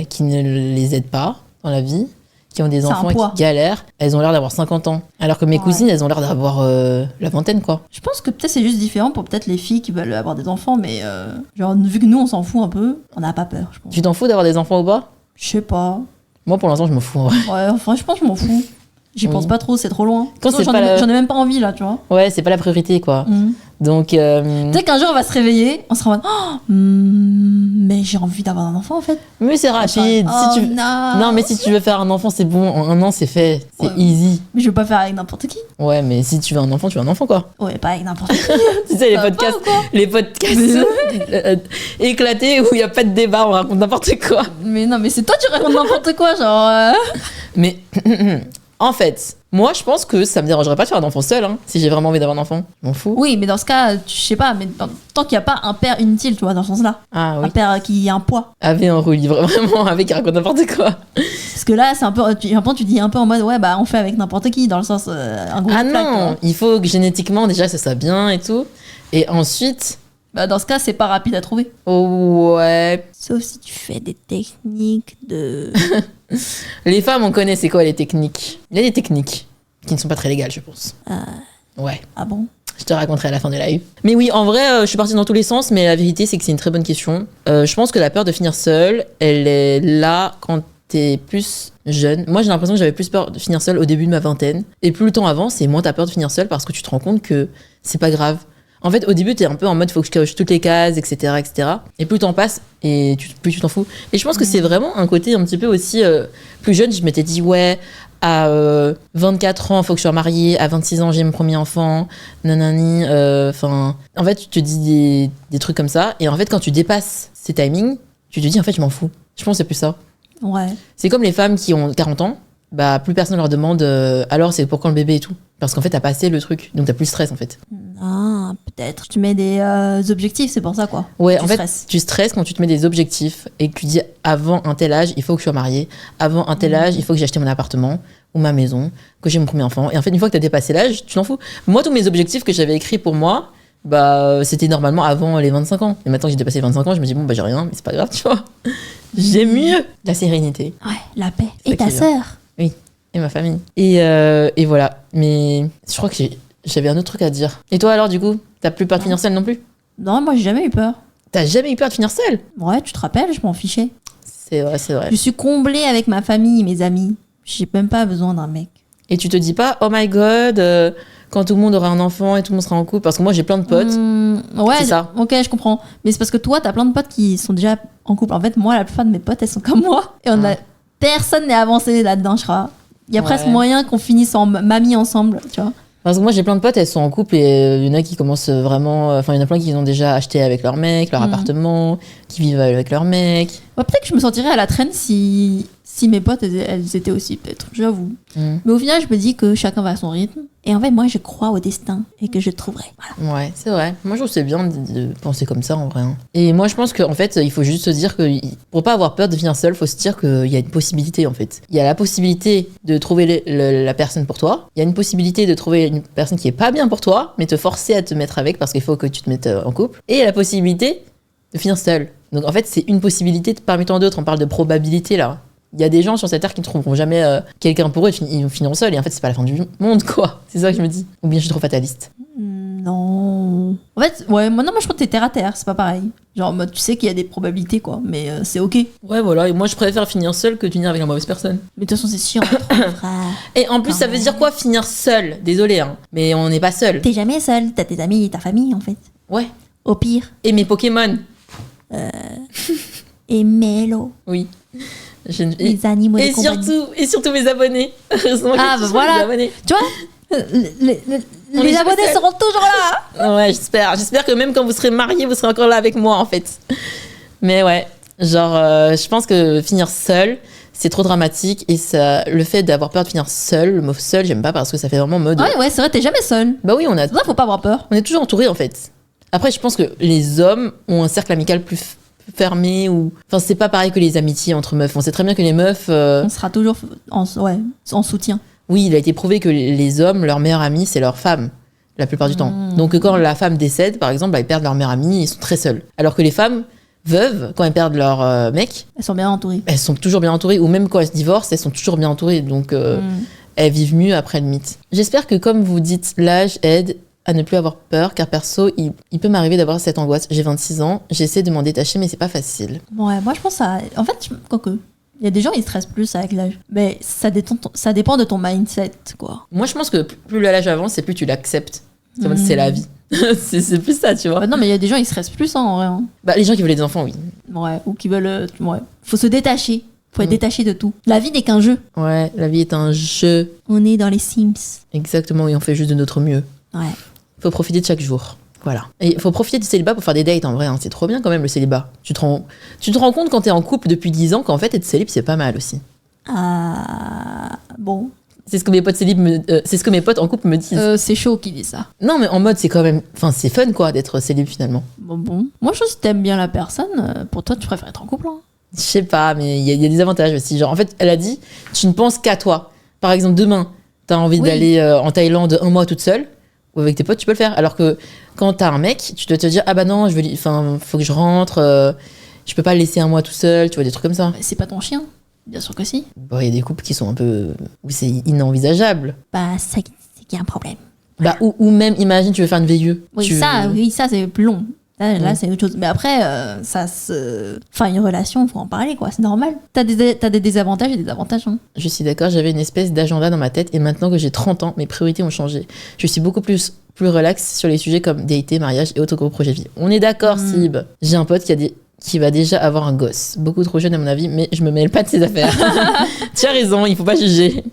qui ne les aide pas dans la vie, qui ont des C'est un enfants et poids. qui galèrent. Elles ont l'air d'avoir 50 ans. Alors que mes Ouais. cousines, elles ont l'air d'avoir la vingtaine, quoi. Je pense que peut-être c'est juste différent pour peut-être les filles qui veulent avoir des enfants, mais genre vu que nous on s'en fout un peu, on n'a pas peur, je pense. Tu t'en fous d'avoir des enfants ou pas? Je sais pas. Moi, pour l'instant, je m'en fous, en vrai. Ouais, enfin je pense que je m'en fous. J'y pense pas trop, c'est trop loin. Quand Sinon, c'est pas la- j'en ai même pas envie là, tu vois. Ouais, c'est pas la priorité, quoi. Donc, Tu sais qu'un jour on va se réveiller, on sera en mode mais j'ai envie d'avoir un enfant en fait. mais c'est rapide. Oh, Si tu... non. Non, mais si tu veux faire un enfant, c'est bon. En 1 an, c'est fait. C'est Ouais. easy. Mais je veux pas faire avec n'importe qui. Ouais, mais si tu veux un enfant, tu veux un enfant, quoi. Ouais, pas avec n'importe qui. Tu sais, les Ça va podcasts, pas ou quoi les podcasts éclatés où il n'y a pas de débat, on raconte n'importe quoi. Mais non, mais c'est toi, tu racontes n'importe quoi, genre. Mais en fait, moi, je pense que ça me dérangerait pas de faire un enfant seul, hein, si j'ai vraiment envie d'avoir un enfant. Je m'en fous. Oui, mais dans ce cas, je sais pas, mais tant qu'il n'y a pas un père inutile, tu vois, dans ce sens-là. Ah oui. Un père qui a un poids. Avait un relivre, vraiment, avec qui raconte n'importe quoi. Parce que là, c'est un peu. Tu dis un peu en mode, ouais, bah, on fait avec n'importe qui, dans le sens. Un gros Ah flag, tu non, vois. il faut que génétiquement, déjà, ça soit bien et tout. Et ensuite, Bah, dans ce cas, c'est pas rapide à trouver. oh ouais. Sauf si tu fais des techniques de. Les femmes, on connaît c'est quoi les techniques. Il y a des techniques qui ne sont pas très légales, je pense. Ouais. Ah bon? Je te raconterai à la fin de live. Mais oui, en vrai, je suis partie dans tous les sens, mais la vérité, c'est que c'est une très bonne question. Je pense que la peur de finir seule, elle est là quand t'es plus jeune. Moi, j'ai l'impression que j'avais plus peur de finir seule au début de ma vingtaine. Et plus le temps avance, et moins t'as peur de finir seule parce que tu te rends compte que c'est pas grave. En fait, au début, t'es un peu en mode faut que je coche toutes les cases, etc., etc. Et plus le temps passe, et plus tu t'en fous. Et je pense que c'est vraiment un côté un petit peu aussi plus jeune. Je m'étais dit, ouais, à 24 ans, faut que je sois mariée. À 26 ans, j'ai mon premier enfant. Nanani. Enfin, en fait, tu te dis des trucs comme ça. Et en fait, quand tu dépasses ces timings, tu te dis, en fait, je m'en fous. Je pense que c'est plus ça. Ouais. C'est comme les femmes qui ont 40 ans. Bah, plus personne leur demande alors c'est pour quand le bébé et tout. Parce qu'en fait, t'as passé le truc. Donc, t'as plus de stress, en fait. Ah, peut-être. Tu mets des objectifs, c'est pour ça, quoi. Ouais, Tu en fait, stresses. tu stresses quand tu te mets des objectifs et que tu dis avant un tel âge, il faut que je sois mariée. Avant un tel âge, il faut que j'ai acheté mon appartement ou ma maison, que j'ai mon premier enfant. Et en fait, une fois que t'as dépassé l'âge, tu t'en fous. Moi, tous mes objectifs que j'avais écrits pour moi, bah, c'était normalement avant les 25 ans. Et maintenant que j'ai dépassé les 25 ans, je me dis, bon, bah, j'ai rien, mais c'est pas grave, tu vois. J'ai mieux. La sérénité. Ouais, la paix. C'est Et ta qui, là sœur? Et ma famille. Et voilà. Mais je crois que j'avais un autre truc à dire. Et toi, alors, du coup, t'as plus peur de finir seule non plus? Non, moi, j'ai jamais eu peur. T'as jamais eu peur de finir seule? Ouais, tu te rappelles, je m'en fichais. C'est vrai, c'est vrai. Je suis comblée avec ma famille, mes amis. J'ai même pas besoin d'un mec. Et tu te dis pas, oh my god, quand tout le monde aura un enfant et tout le monde sera en couple, parce que moi j'ai plein de potes. Ouais, C'est ça. ok, je comprends. Mais c'est parce que toi, t'as plein de potes qui sont déjà en couple. En fait, moi, la plupart de mes potes, elles sont comme moi. Et personne n'est avancé là-dedans, je crois. Il y a Ouais. presque moyen qu'on finisse en mamie ensemble, tu vois. Parce que moi j'ai plein de potes, elles sont en couple et il y en a qui commencent vraiment. Enfin, il y en a plein qui ont déjà acheté avec leur mec, leur appartement, qui vivent avec leur mec. Ouais, peut-être que je me sentirais à la traîne si mes potes, elles étaient aussi, peut-être, j'avoue. Mais au final, je me dis que chacun va à son rythme. Et en fait, moi, je crois au destin et que je le trouverai. Voilà. Ouais, c'est vrai. Moi je trouve que c'est bien de penser comme ça en vrai. Hein. Et moi je pense qu'en fait, il faut juste se dire que pour pas avoir peur de finir seul, faut se dire qu'il y a une possibilité en fait. Il y a la possibilité de trouver la personne pour toi. Il y a une possibilité de trouver une personne qui est pas bien pour toi, mais te forcer à te mettre avec parce qu'il faut que tu te mettes en couple. Et il y a la possibilité de finir seul. Donc en fait, c'est une possibilité parmi tant d'autres. On parle de probabilité là. Il y a des gens sur cette terre qui ne trouveront jamais quelqu'un pour eux, ils finiront seuls. Et en fait, c'est pas la fin du monde, quoi. C'est ça que je me dis. Ou bien je suis trop fataliste. Non. En fait, ouais, moi, je crois que t'es terre à terre, c'est pas pareil. Genre, en mode, tu sais qu'il y a des probabilités, quoi. Mais c'est ok. Ouais, voilà. Et moi, je préfère finir seul que de finir avec la mauvaise personne. Mais de toute façon, c'est chiant. Frère. Et en plus, ça veut dire quoi finir seul? Désolé, hein. Mais on n'est pas seul. T'es jamais seul, t'as tes amis et ta famille, en fait. Ouais. Au pire. Et mes Pokémon. Et Mélo. Oui. Et, Les animaux de compagnie. surtout mes abonnés. Heureusement Ah, que bah tu voilà. mes abonnés. Tu vois les On est jamais abonnés seul. seront toujours là. Ouais, j'espère. J'espère que même quand vous serez mariés, vous serez encore là avec moi, en fait. Mais ouais, genre, je pense que finir seul, c'est trop dramatique. Et ça, le fait d'avoir peur de finir seul, le mot seul, j'aime pas parce que ça fait vraiment mode. Ouais, c'est vrai, t'es jamais seul. Bah oui, C'est pour ça, faut pas avoir peur. on est toujours entouré, en fait. Après, je pense que les hommes ont un cercle amical plus fermé ou. Enfin, c'est pas pareil que les amitiés entre meufs. On sait très bien que les meufs. On sera toujours en soutien. Oui, il a été prouvé que les hommes, leur meilleur ami, c'est leur femme, la plupart du temps. Donc quand la femme décède, par exemple, bah, ils perdent leur meilleur ami, ils sont très seuls. Alors que les femmes veuves, quand elles perdent leur mec, Elles sont bien entourées. elles sont toujours bien entourées, ou même quand elles se divorcent, elles sont toujours bien entourées. Donc elles vivent mieux après le mythe. J'espère que comme vous dites, l'âge aide à ne plus avoir peur, car perso, il peut m'arriver d'avoir cette angoisse. J'ai 26 ans, j'essaie de m'en détacher, mais c'est pas facile. Ouais, moi je pense à. En fait, quoique. Il y a des gens, ils stressent plus avec l'âge. Mais ça dépend de ton mindset, quoi. Moi, je pense que plus l'âge avance, c'est plus tu l'acceptes. C'est la vie. c'est plus ça, tu vois. Bah non, mais il y a des gens, ils stressent plus, en vrai. Hein. Bah, les gens qui veulent des enfants, oui. Ouais, ou qui veulent... ouais. Faut se détacher. Faut être détaché de tout. La vie n'est qu'un jeu. Ouais, la vie est un jeu. On est dans les Sims. Exactement, et on fait juste de notre mieux. Ouais. Faut profiter de chaque jour. Voilà. Et il faut profiter du célibat pour faire des dates, en vrai. Hein. C'est trop bien, quand même, le célibat. Tu te rends compte quand t'es en couple depuis 10 ans qu'en fait, être célib, c'est pas mal aussi. Ah... Bon... C'est ce que mes potes c'est ce que mes potes en couple me disent. C'est chaud qui dit ça. Non, mais en mode, c'est quand même... Enfin, c'est fun, quoi, d'être célib, finalement. Bon. Moi, je pense que si t'aimes bien la personne, pour toi, tu préfères être en couple. Hein. Je sais pas, mais il y a des avantages aussi. Genre, en fait, elle a dit, tu ne penses qu'à toi. Par exemple, demain, t'as envie d'aller en Thaïlande 1 mois toute seule, ou avec tes potes, tu peux le faire. Alors que quand t'as un mec, tu dois te dire, ah bah non, faut que je rentre, je peux pas le laisser 1 mois tout seul, tu vois, des trucs comme ça. C'est pas ton chien. Bien sûr que si. Bon, il y a des couples qui sont un peu... où c'est inenvisageable. Bah, c'est qu'il y a un problème. Bah, ou même, imagine, tu veux faire une VIE. Oui, ça, c'est plus long. Là, c'est autre chose. Mais après, Enfin, une relation, faut en parler, quoi. C'est normal. T'as des désavantages et des avantages. Hein. Je suis d'accord, j'avais une espèce d'agenda dans ma tête et maintenant que j'ai 30 ans, mes priorités ont changé. Je suis beaucoup plus relax sur les sujets comme dater, mariage et autres gros projets de vie. On est d'accord, Sib. J'ai un pote qui va déjà avoir un gosse. Beaucoup trop jeune à mon avis, mais je me mêle pas de ses affaires. Tu as raison, il faut pas juger.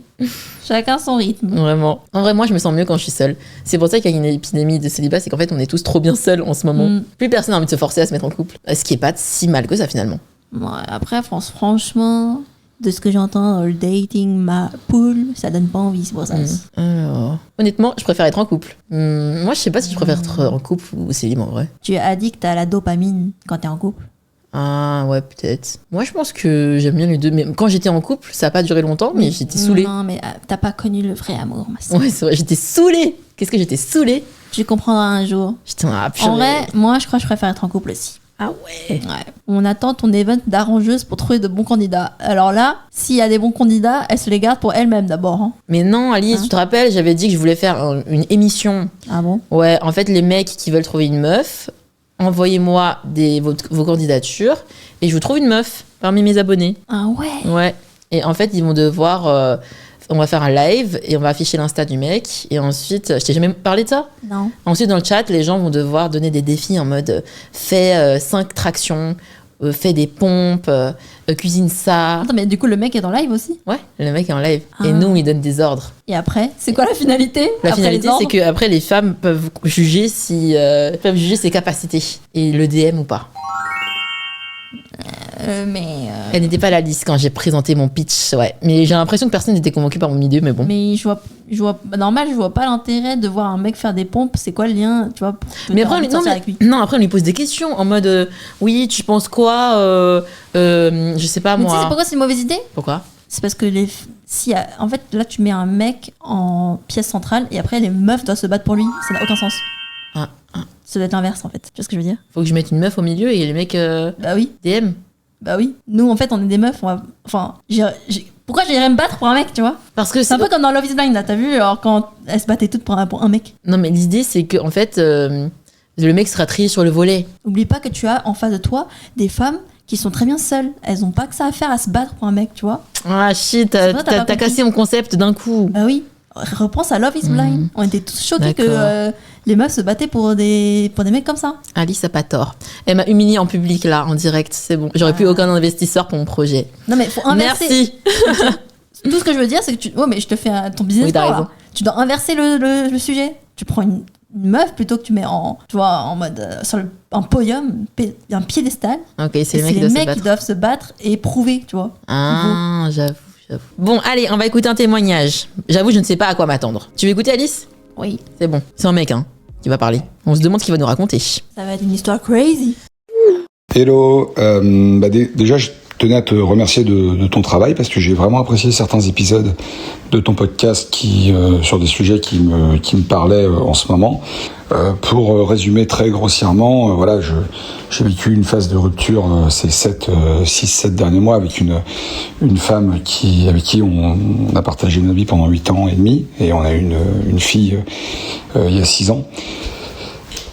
Chacun son rythme. Vraiment. En vrai, moi, je me sens mieux quand je suis seule. C'est pour ça qu'il y a une épidémie de célibat, c'est qu'en fait, on est tous trop bien seuls en ce moment. Plus personne n'a envie de se forcer à se mettre en couple. Ce qui est pas si mal que ça, finalement. Ouais, après, franchement, de ce que j'entends dans le dating, ma pool, ça donne pas envie, c'est pour ça. Alors, honnêtement, je préfère être en couple. Moi, je sais pas si je préfère être en couple ou célibat, en vrai. Tu es addict à la dopamine quand t'es en couple. Ah ouais, peut-être. Moi, je pense que j'aime bien les deux. Mais quand j'étais en couple, ça a pas duré longtemps, mais j'étais saoulée. Non, mais t'as pas connu le vrai amour, ma soeur. Ouais, c'est vrai, j'étais saoulée. Qu'est-ce que j'étais saoulée. Tu comprendras un jour. Putain, en vrai, moi, je crois que je préfère être en couple aussi. Ah ouais. Ouais. On attend ton event d'arrangeuse pour trouver de bons candidats. Alors là, s'il y a des bons candidats, elle se les garde pour elle-même d'abord. Hein. Mais non, Alice, tu te rappelles, j'avais dit que je voulais faire une émission. Ah bon? Ouais, en fait, les mecs qui veulent trouver une meuf, envoyez-moi vos candidatures et je vous trouve une meuf parmi mes abonnés. Ah ouais? Ouais. Et en fait, ils vont devoir... on va faire un live et on va afficher l'insta du mec. Et ensuite, je t'ai jamais parlé de ça? Non. Ensuite, dans le chat, les gens vont devoir donner des défis en mode fais 5 tractions, fais des pompes, cuisine ça. Attends, mais du coup, le mec est en live aussi? Ouais, le mec est en live. Et nous, il donne des ordres. Et après, c'est quoi la finalité? La finalité, c'est qu'après, les femmes peuvent juger ses capacités et le DM ou pas. Elle n'était pas à la liste quand j'ai présenté mon pitch, ouais. Mais j'ai l'impression que personne n'était convaincu par mon idée, mais bon. Mais je vois normal, je vois pas l'intérêt de voir un mec faire des pompes. C'est quoi le lien, tu vois? Mais après, après, on lui pose des questions en mode oui, tu penses quoi je sais pas, mais moi. Tu sais pourquoi c'est une mauvaise idée? Pourquoi? C'est parce que en fait, là, tu mets un mec en pièce centrale et après, les meufs doivent se battre pour lui. Ça n'a aucun sens. Ça doit être l'inverse, en fait. Tu vois ce que je veux dire? Faut que je mette une meuf au milieu et les mecs bah oui. DM. Bah oui. Nous, en fait, on est des meufs. Enfin, pourquoi j'irais me battre pour un mec, tu vois? Parce que c'est un peu comme dans Love is Blind, là. T'as vu? Alors, quand elles se battaient toutes pour un mec. Non, mais l'idée, c'est que en fait, le mec sera trié sur le volet. Oublie pas que tu as en face de toi des femmes qui sont très bien seules. Elles ont pas que ça à faire à se battre pour un mec, tu vois? Ah shit, t'as cassé mon concept d'un coup. Bah oui. Repense à Love is Blind. On était tous choqués que les meufs se battaient pour des mecs comme ça. Alice a pas tort. Elle m'a humiliée en public là, en direct. C'est bon. J'aurais plus aucun investisseur pour mon projet. Non mais faut inverser. Merci. Tout ce que je veux dire, c'est que ouais, mais je te fais ton business plan, là. Tu dois inverser le sujet. Tu prends une meuf plutôt que tu mets en mode sur un podium, un piédestal. Ok, c'est les mecs qui doivent se battre et prouver, tu vois. Ah, j'avoue. Bon, allez, on va écouter un témoignage. J'avoue, je ne sais pas à quoi m'attendre. Tu veux écouter, Alice? Oui. C'est bon. C'est un mec, qui va parler. On se demande ce qu'il va nous raconter. Ça va être une histoire crazy. Hello. Déjà, je tenais à te remercier de ton travail parce que j'ai vraiment apprécié certains épisodes de ton podcast sur des sujets qui me parlaient en ce moment. Pour résumer très grossièrement, j'ai vécu une phase de rupture ces 6-7 derniers mois avec une femme avec qui on a partagé notre vie pendant 8 ans et demi et on a eu une fille il y a 6 ans.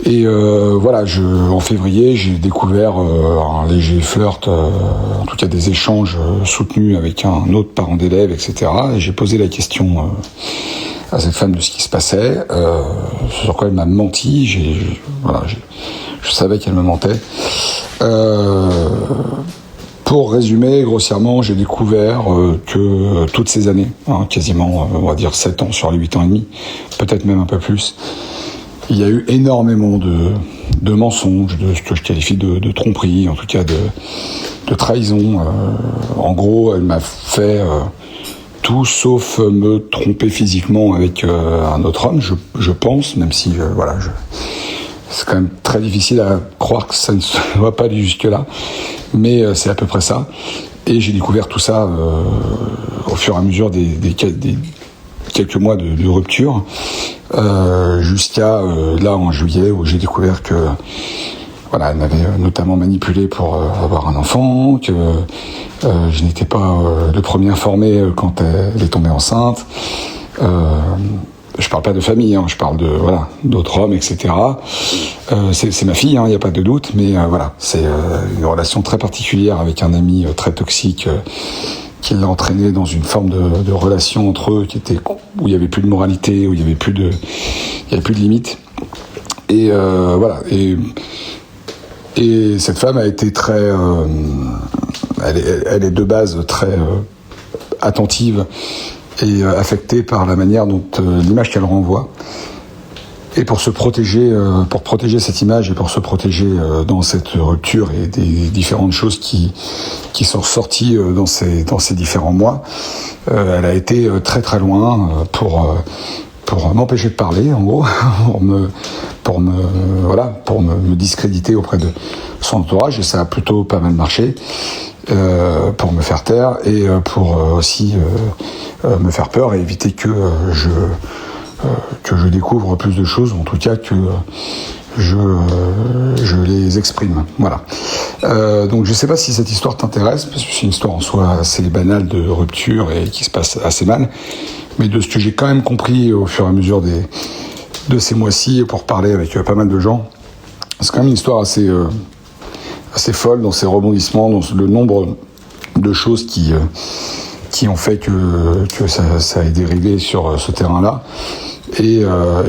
Et voilà, en février, j'ai découvert un léger flirt, en tout cas des échanges soutenus avec un autre parent d'élève, etc. Et j'ai posé la question à cette femme de ce qui se passait, sur quoi elle m'a menti. Je savais qu'elle me mentait. Pour résumer, grossièrement, j'ai découvert que toutes ces années, quasiment, on va dire 7 ans sur les 8 ans et demi, peut-être même un peu plus, il y a eu énormément de mensonges, de ce que je qualifie de tromperie, en tout cas de trahison. En gros, elle m'a fait tout sauf me tromper physiquement avec un autre homme, je pense, même si, c'est quand même très difficile à croire que ça ne se va pas aller jusque-là, mais c'est à peu près ça. Et j'ai découvert tout ça au fur et à mesure des quelques mois de rupture, jusqu'à là en juillet où j'ai découvert que elle m'avait notamment manipulé pour avoir un enfant, que je n'étais pas le premier informé quand elle est tombée enceinte. Je parle pas de famille, je parle d'autres hommes, etc. C'est ma fille, il n'y a pas de doute, mais c'est une relation très particulière avec un ami très toxique qui l'a entraîné dans une forme de relation entre eux où il y avait plus de moralité, où il y avait plus de limites. Et et cette femme a été très, elle est de base très attentive et affectée par la manière dont l'image qu'elle renvoie. Et pour se protéger, pour protéger cette image et pour se protéger dans cette rupture et des différentes choses qui sont ressorties dans ces différents mois, elle a été très très loin pour m'empêcher de parler, en gros, pour me discréditer auprès de son entourage, et ça a plutôt pas mal marché. Pour me faire taire et pour aussi me faire peur et éviter que je découvre plus de choses, ou en tout cas que je les exprime. Voilà. Donc je sais pas si cette histoire t'intéresse, parce que c'est une histoire en soi assez banale de rupture et qui se passe assez mal, mais de ce que j'ai quand même compris au fur et à mesure de ces mois-ci, pour parler avec pas mal de gens, c'est quand même une histoire assez folle dans ses rebondissements, dans le nombre de choses qui ont fait que ça ait dérivé sur ce terrain-là, et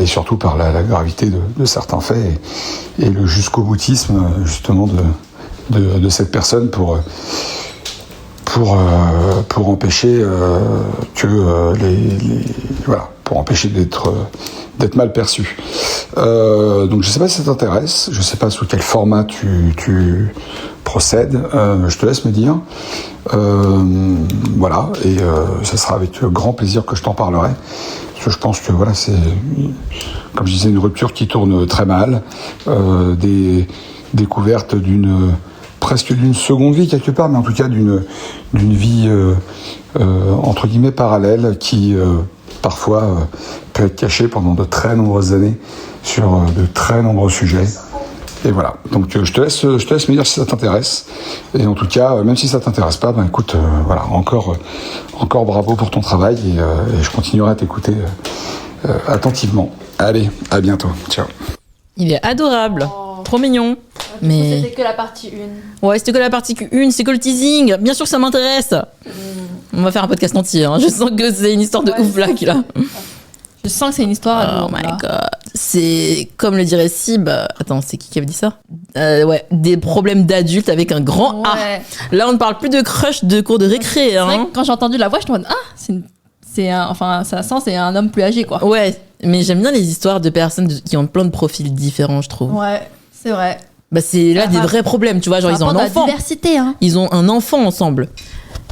surtout par la gravité de certains faits et le jusqu'au boutisme justement de cette personne pour empêcher pour empêcher d'être mal perçu. Donc je sais pas si ça t'intéresse, je sais pas sous quel format tu procèdes, je te laisse me dire. Voilà, et ça sera avec grand plaisir que je t'en parlerai. Parce que je pense que c'est, comme je disais, une rupture qui tourne très mal, des découvertes presque d'une seconde vie quelque part, mais en tout cas d'une vie entre guillemets parallèle qui parfois peut être cachée pendant de très nombreuses années sur de très nombreux sujets. Et voilà, donc je te laisse me dire si ça t'intéresse. Et en tout cas, même si ça t'intéresse pas, écoute, encore bravo pour ton travail, et je continuerai à t'écouter attentivement. Allez, à bientôt, ciao. Il est adorable, trop mignon. Mais c'était que la partie 1. Ouais, c'était que la partie 1, c'est que le teasing. Bien sûr que ça m'intéresse. On va faire un podcast entier, Je sens que c'est une histoire de ouf là. Je sens que c'est une histoire. Oh my god. C'est, comme le dirait Sib, attends, c'est qui avait dit ça? Des problèmes d'adultes avec un grand A. Là, on ne parle plus de crush de cours de récré. C'est vrai que quand j'ai entendu la voix, je me dis, c'est un homme plus âgé, quoi. Ouais, mais j'aime bien les histoires de personnes qui ont plein de profils différents, je trouve. Ouais, c'est vrai. C'est là des vrais problèmes, tu vois, genre ils ont un enfant. La diversité, Ils ont un enfant ensemble.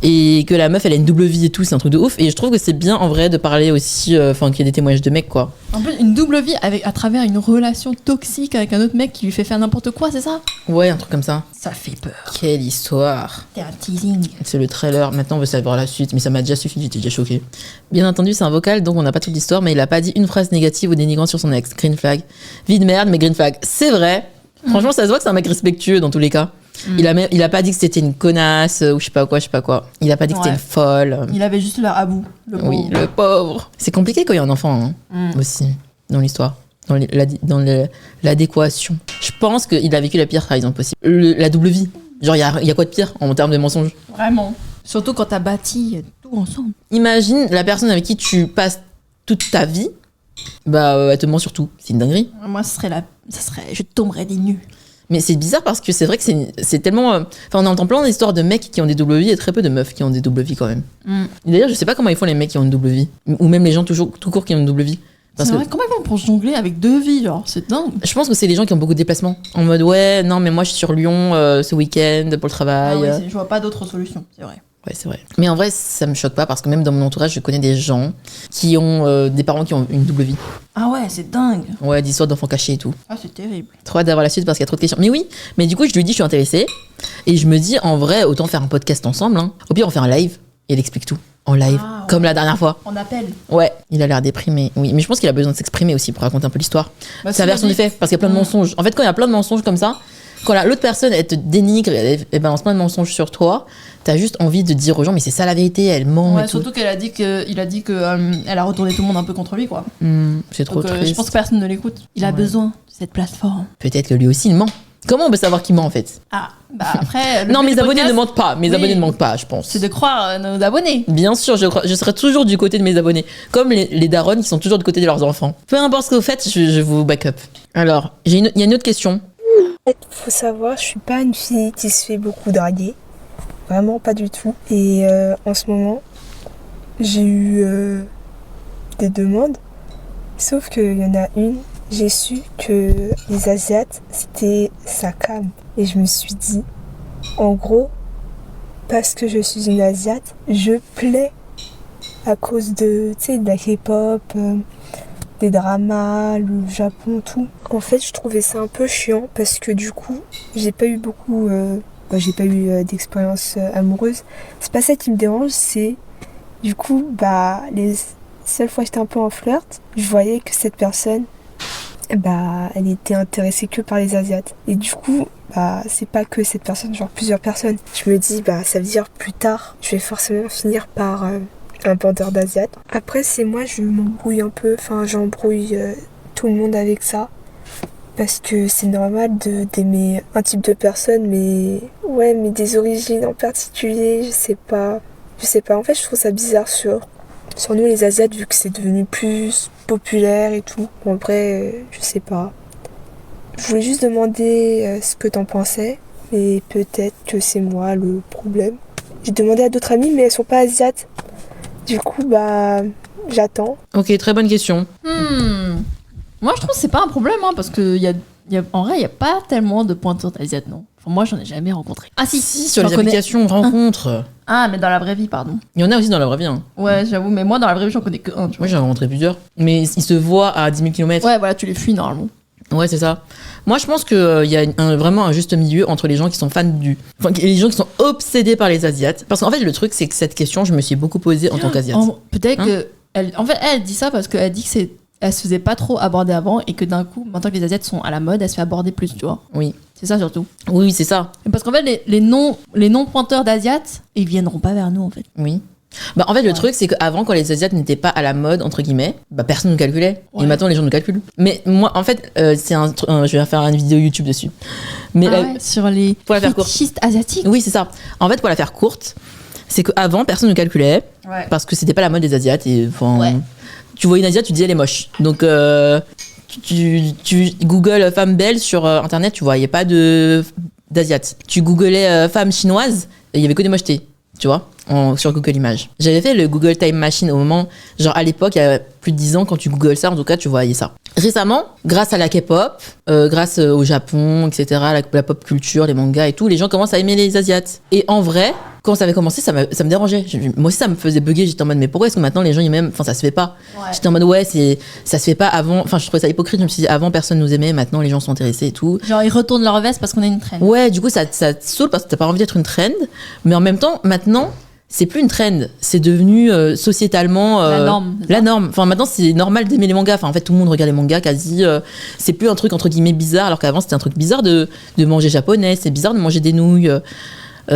Et que la meuf, elle a une double vie et tout, c'est un truc de ouf. Et je trouve que c'est bien, en vrai, de parler aussi, qu'il y ait des témoignages de mecs, quoi. En plus, une double vie à travers une relation toxique avec un autre mec qui lui fait faire n'importe quoi, c'est ça? Ouais, un truc comme ça. Ça fait peur. Quelle histoire. C'est un teasing. C'est le trailer, maintenant on veut savoir la suite, mais ça m'a déjà suffi, j'étais déjà choquée. Bien entendu, c'est un vocal, donc on n'a pas toute l'histoire, mais il a pas dit une phrase négative ou dénigrante sur son ex. Green flag. Vie de merde, mais green flag. C'est vrai. Franchement, ça se voit que c'est un mec respectueux dans tous les cas. Il a pas dit que c'était une connasse ou je sais pas quoi. Il a pas dit que c'était une folle. Il avait juste l'air à bout. Oui, le pauvre. C'est compliqué quand il y a un enfant, aussi, dans l'histoire. l'adéquation. Je pense qu'il a vécu la pire trahison possible. La double vie. Genre, il y a quoi de pire en termes de mensonges? Vraiment. Surtout quand t'as bâti tout ensemble. Imagine la personne avec qui tu passes toute ta vie, elle te ment sur tout. C'est une dinguerie. Moi, je tomberais des nues. Mais c'est bizarre parce que c'est vrai que c'est tellement... Enfin, on entend plein d'histoires de mecs qui ont des doubles vies et très peu de meufs qui ont des doubles vies quand même. Et d'ailleurs, je sais pas comment ils font les mecs qui ont une double vie. Ou même les gens tout court qui ont une double vie. C'est vrai, comment ils font pour jongler avec 2 vies, genre, c'est dingue. Je pense que c'est les gens qui ont beaucoup de déplacements. En mode, ouais, non, mais moi je suis sur Lyon ce week-end pour le travail. Ah ouais, je vois pas d'autre solution, c'est vrai. Ouais, c'est vrai. Mais en vrai, ça me choque pas parce que même dans mon entourage, je connais des gens qui ont des parents qui ont une double vie. Ah ouais, c'est dingue. Ouais, des histoires d'enfants cachés et tout. Ah, c'est terrible. Trop hâte d'avoir la suite parce qu'il y a trop de questions. Mais oui, mais du coup, je lui dis, je suis intéressée. Et je me dis, en vrai, autant faire un podcast ensemble. Hein. Au pire, on fait un live et elle explique tout. En live, comme la dernière fois. On appelle. Ouais, il a l'air déprimé. Oui, mais je pense qu'il a besoin de s'exprimer aussi pour raconter un peu l'histoire. C'est la version du fait, parce qu'il y a plein de mensonges. En fait, quand il y a plein de mensonges comme ça, quand l'autre personne, elle te dénigre et balance plein de mensonges sur toi, t'as juste envie de dire aux gens, mais c'est ça la vérité, elle ment. Ouais, et surtout tout. qu'il a dit elle a retourné tout le monde un peu contre lui, quoi. C'est trop Donc, triste. je pense que personne ne l'écoute. Il a besoin de cette plateforme. Peut-être que lui aussi, il ment. Comment on peut savoir qui ment en fait? Ah, après. Non, mes abonnés ne mentent pas. Mes abonnés ne mentent pas, je pense. C'est de croire nos abonnés. Bien sûr, je serai toujours du côté de mes abonnés. Comme les darons qui sont toujours du côté de leurs enfants. Peu importe ce que vous faites, je vous back up. Alors, il y a une autre question. Faut savoir, je suis pas une fille qui se fait beaucoup draguer. Vraiment pas du tout. Et en ce moment, j'ai eu des demandes. Sauf qu'il y en a une, j'ai su que les Asiates, c'était sa cam. Et je me suis dit, en gros, parce que je suis une Asiate, je plais à cause de la K-pop, des dramas, le Japon, tout. En fait, je trouvais ça un peu chiant parce que du coup, j'ai pas eu beaucoup... j'ai pas eu d'expérience amoureuse. C'est pas ça qui me dérange, c'est... Du coup, les seules fois que j'étais un peu en flirt, je voyais que cette personne, elle était intéressée que par les Asiates. Et du coup, c'est pas que cette personne, genre plusieurs personnes. Je me dis, ça veut dire plus tard, je vais forcément finir par un bandeur d'Asiates. Après, c'est moi, je m'embrouille un peu, j'embrouille tout le monde avec ça. Parce que c'est normal d'aimer un type de personne, mais des origines en particulier, je sais pas. En fait, je trouve ça bizarre sur nous les Asiates, vu que c'est devenu plus populaire et tout. Bon, après, je sais pas. Je voulais juste demander ce que t'en pensais, mais peut-être que c'est moi le problème. J'ai demandé à d'autres amies, mais elles sont pas asiates. Du coup, j'attends. Ok, très bonne question. Moi, je trouve que c'est pas un problème, parce que en vrai, il n'y a pas tellement de pointeurs d'asiates, non. Enfin, moi, j'en ai jamais rencontré. Ah si, sur les applications, on rencontre. Ah, mais dans la vraie vie, pardon. Il y en a aussi dans la vraie vie. Hein. Ouais, j'avoue, mais moi, dans la vraie vie, j'en connais que un. Moi, j'en ai rencontré plusieurs. Mais ils se voient à 10 000 km. Ouais, voilà, tu les fuis normalement. Ouais, c'est ça. Moi, je pense qu'il y a vraiment un juste milieu entre les gens qui sont fans les gens qui sont obsédés par les Asiates. Parce qu'en fait, le truc, c'est que cette question, je me suis beaucoup posée en tant qu'Asiate. Peut-être que... elle dit ça parce qu'elle dit que elle se faisait pas trop aborder avant et que d'un coup, maintenant que les Asiates sont à la mode, elle se fait aborder plus, tu vois. Oui. C'est ça surtout. Oui, c'est ça. Parce qu'en fait, les non-pointeurs d'Asiates, ils viendront pas vers nous, en fait. Oui. En fait, le truc, c'est qu'avant, quand les Asiates n'étaient pas à la mode, entre guillemets, personne ne nous calculait. Ouais. Et maintenant, les gens nous calculent. Mais moi, en fait, je vais faire une vidéo YouTube dessus. Mais sur les fétichistes asiatiques. Oui, c'est ça. En fait, pour la faire courte, c'est qu'avant, personne ne nous calculait. Ouais. Parce que c'était pas la mode des Asiates. Et, tu vois une Asiate, tu dis elle est moche. Donc, tu Google femme belle sur Internet, tu voyais pas d'Asiate. Tu googlais femme chinoise, il y avait que des mochetés, tu vois, sur Google Images. J'avais fait le Google Time Machine au moment, genre à l'époque, il y a plus de 10 ans, quand tu googles ça, en tout cas, tu voyais ça. Récemment, grâce à la K-pop, grâce au Japon, etc., la pop culture, les mangas et tout, les gens commencent à aimer les Asiates. Et en vrai, quand ça avait commencé, ça me dérangeait. Moi aussi, ça me faisait bugger. J'étais en mode, mais pourquoi est-ce que maintenant les gens ils m'aiment? Enfin, ça se fait pas. Ouais. J'étais en mode, ça se fait pas avant. Enfin, je trouvais ça hypocrite. Je me suis dit, avant, personne nous aimait. Maintenant, les gens sont intéressés et tout. Genre, ils retournent leur veste parce qu'on est une trend. Ouais, du coup, ça te saoule parce que t'as pas envie d'être une trend. Mais en même temps, maintenant, c'est plus une trend. C'est devenu sociétalement la norme. Enfin, maintenant, c'est normal d'aimer les mangas. Enfin, en fait, tout le monde regarde les mangas quasi. C'est plus un truc entre guillemets bizarre, alors qu'avant, c'était un truc bizarre de manger japonais. C'est bizarre de manger des nouilles.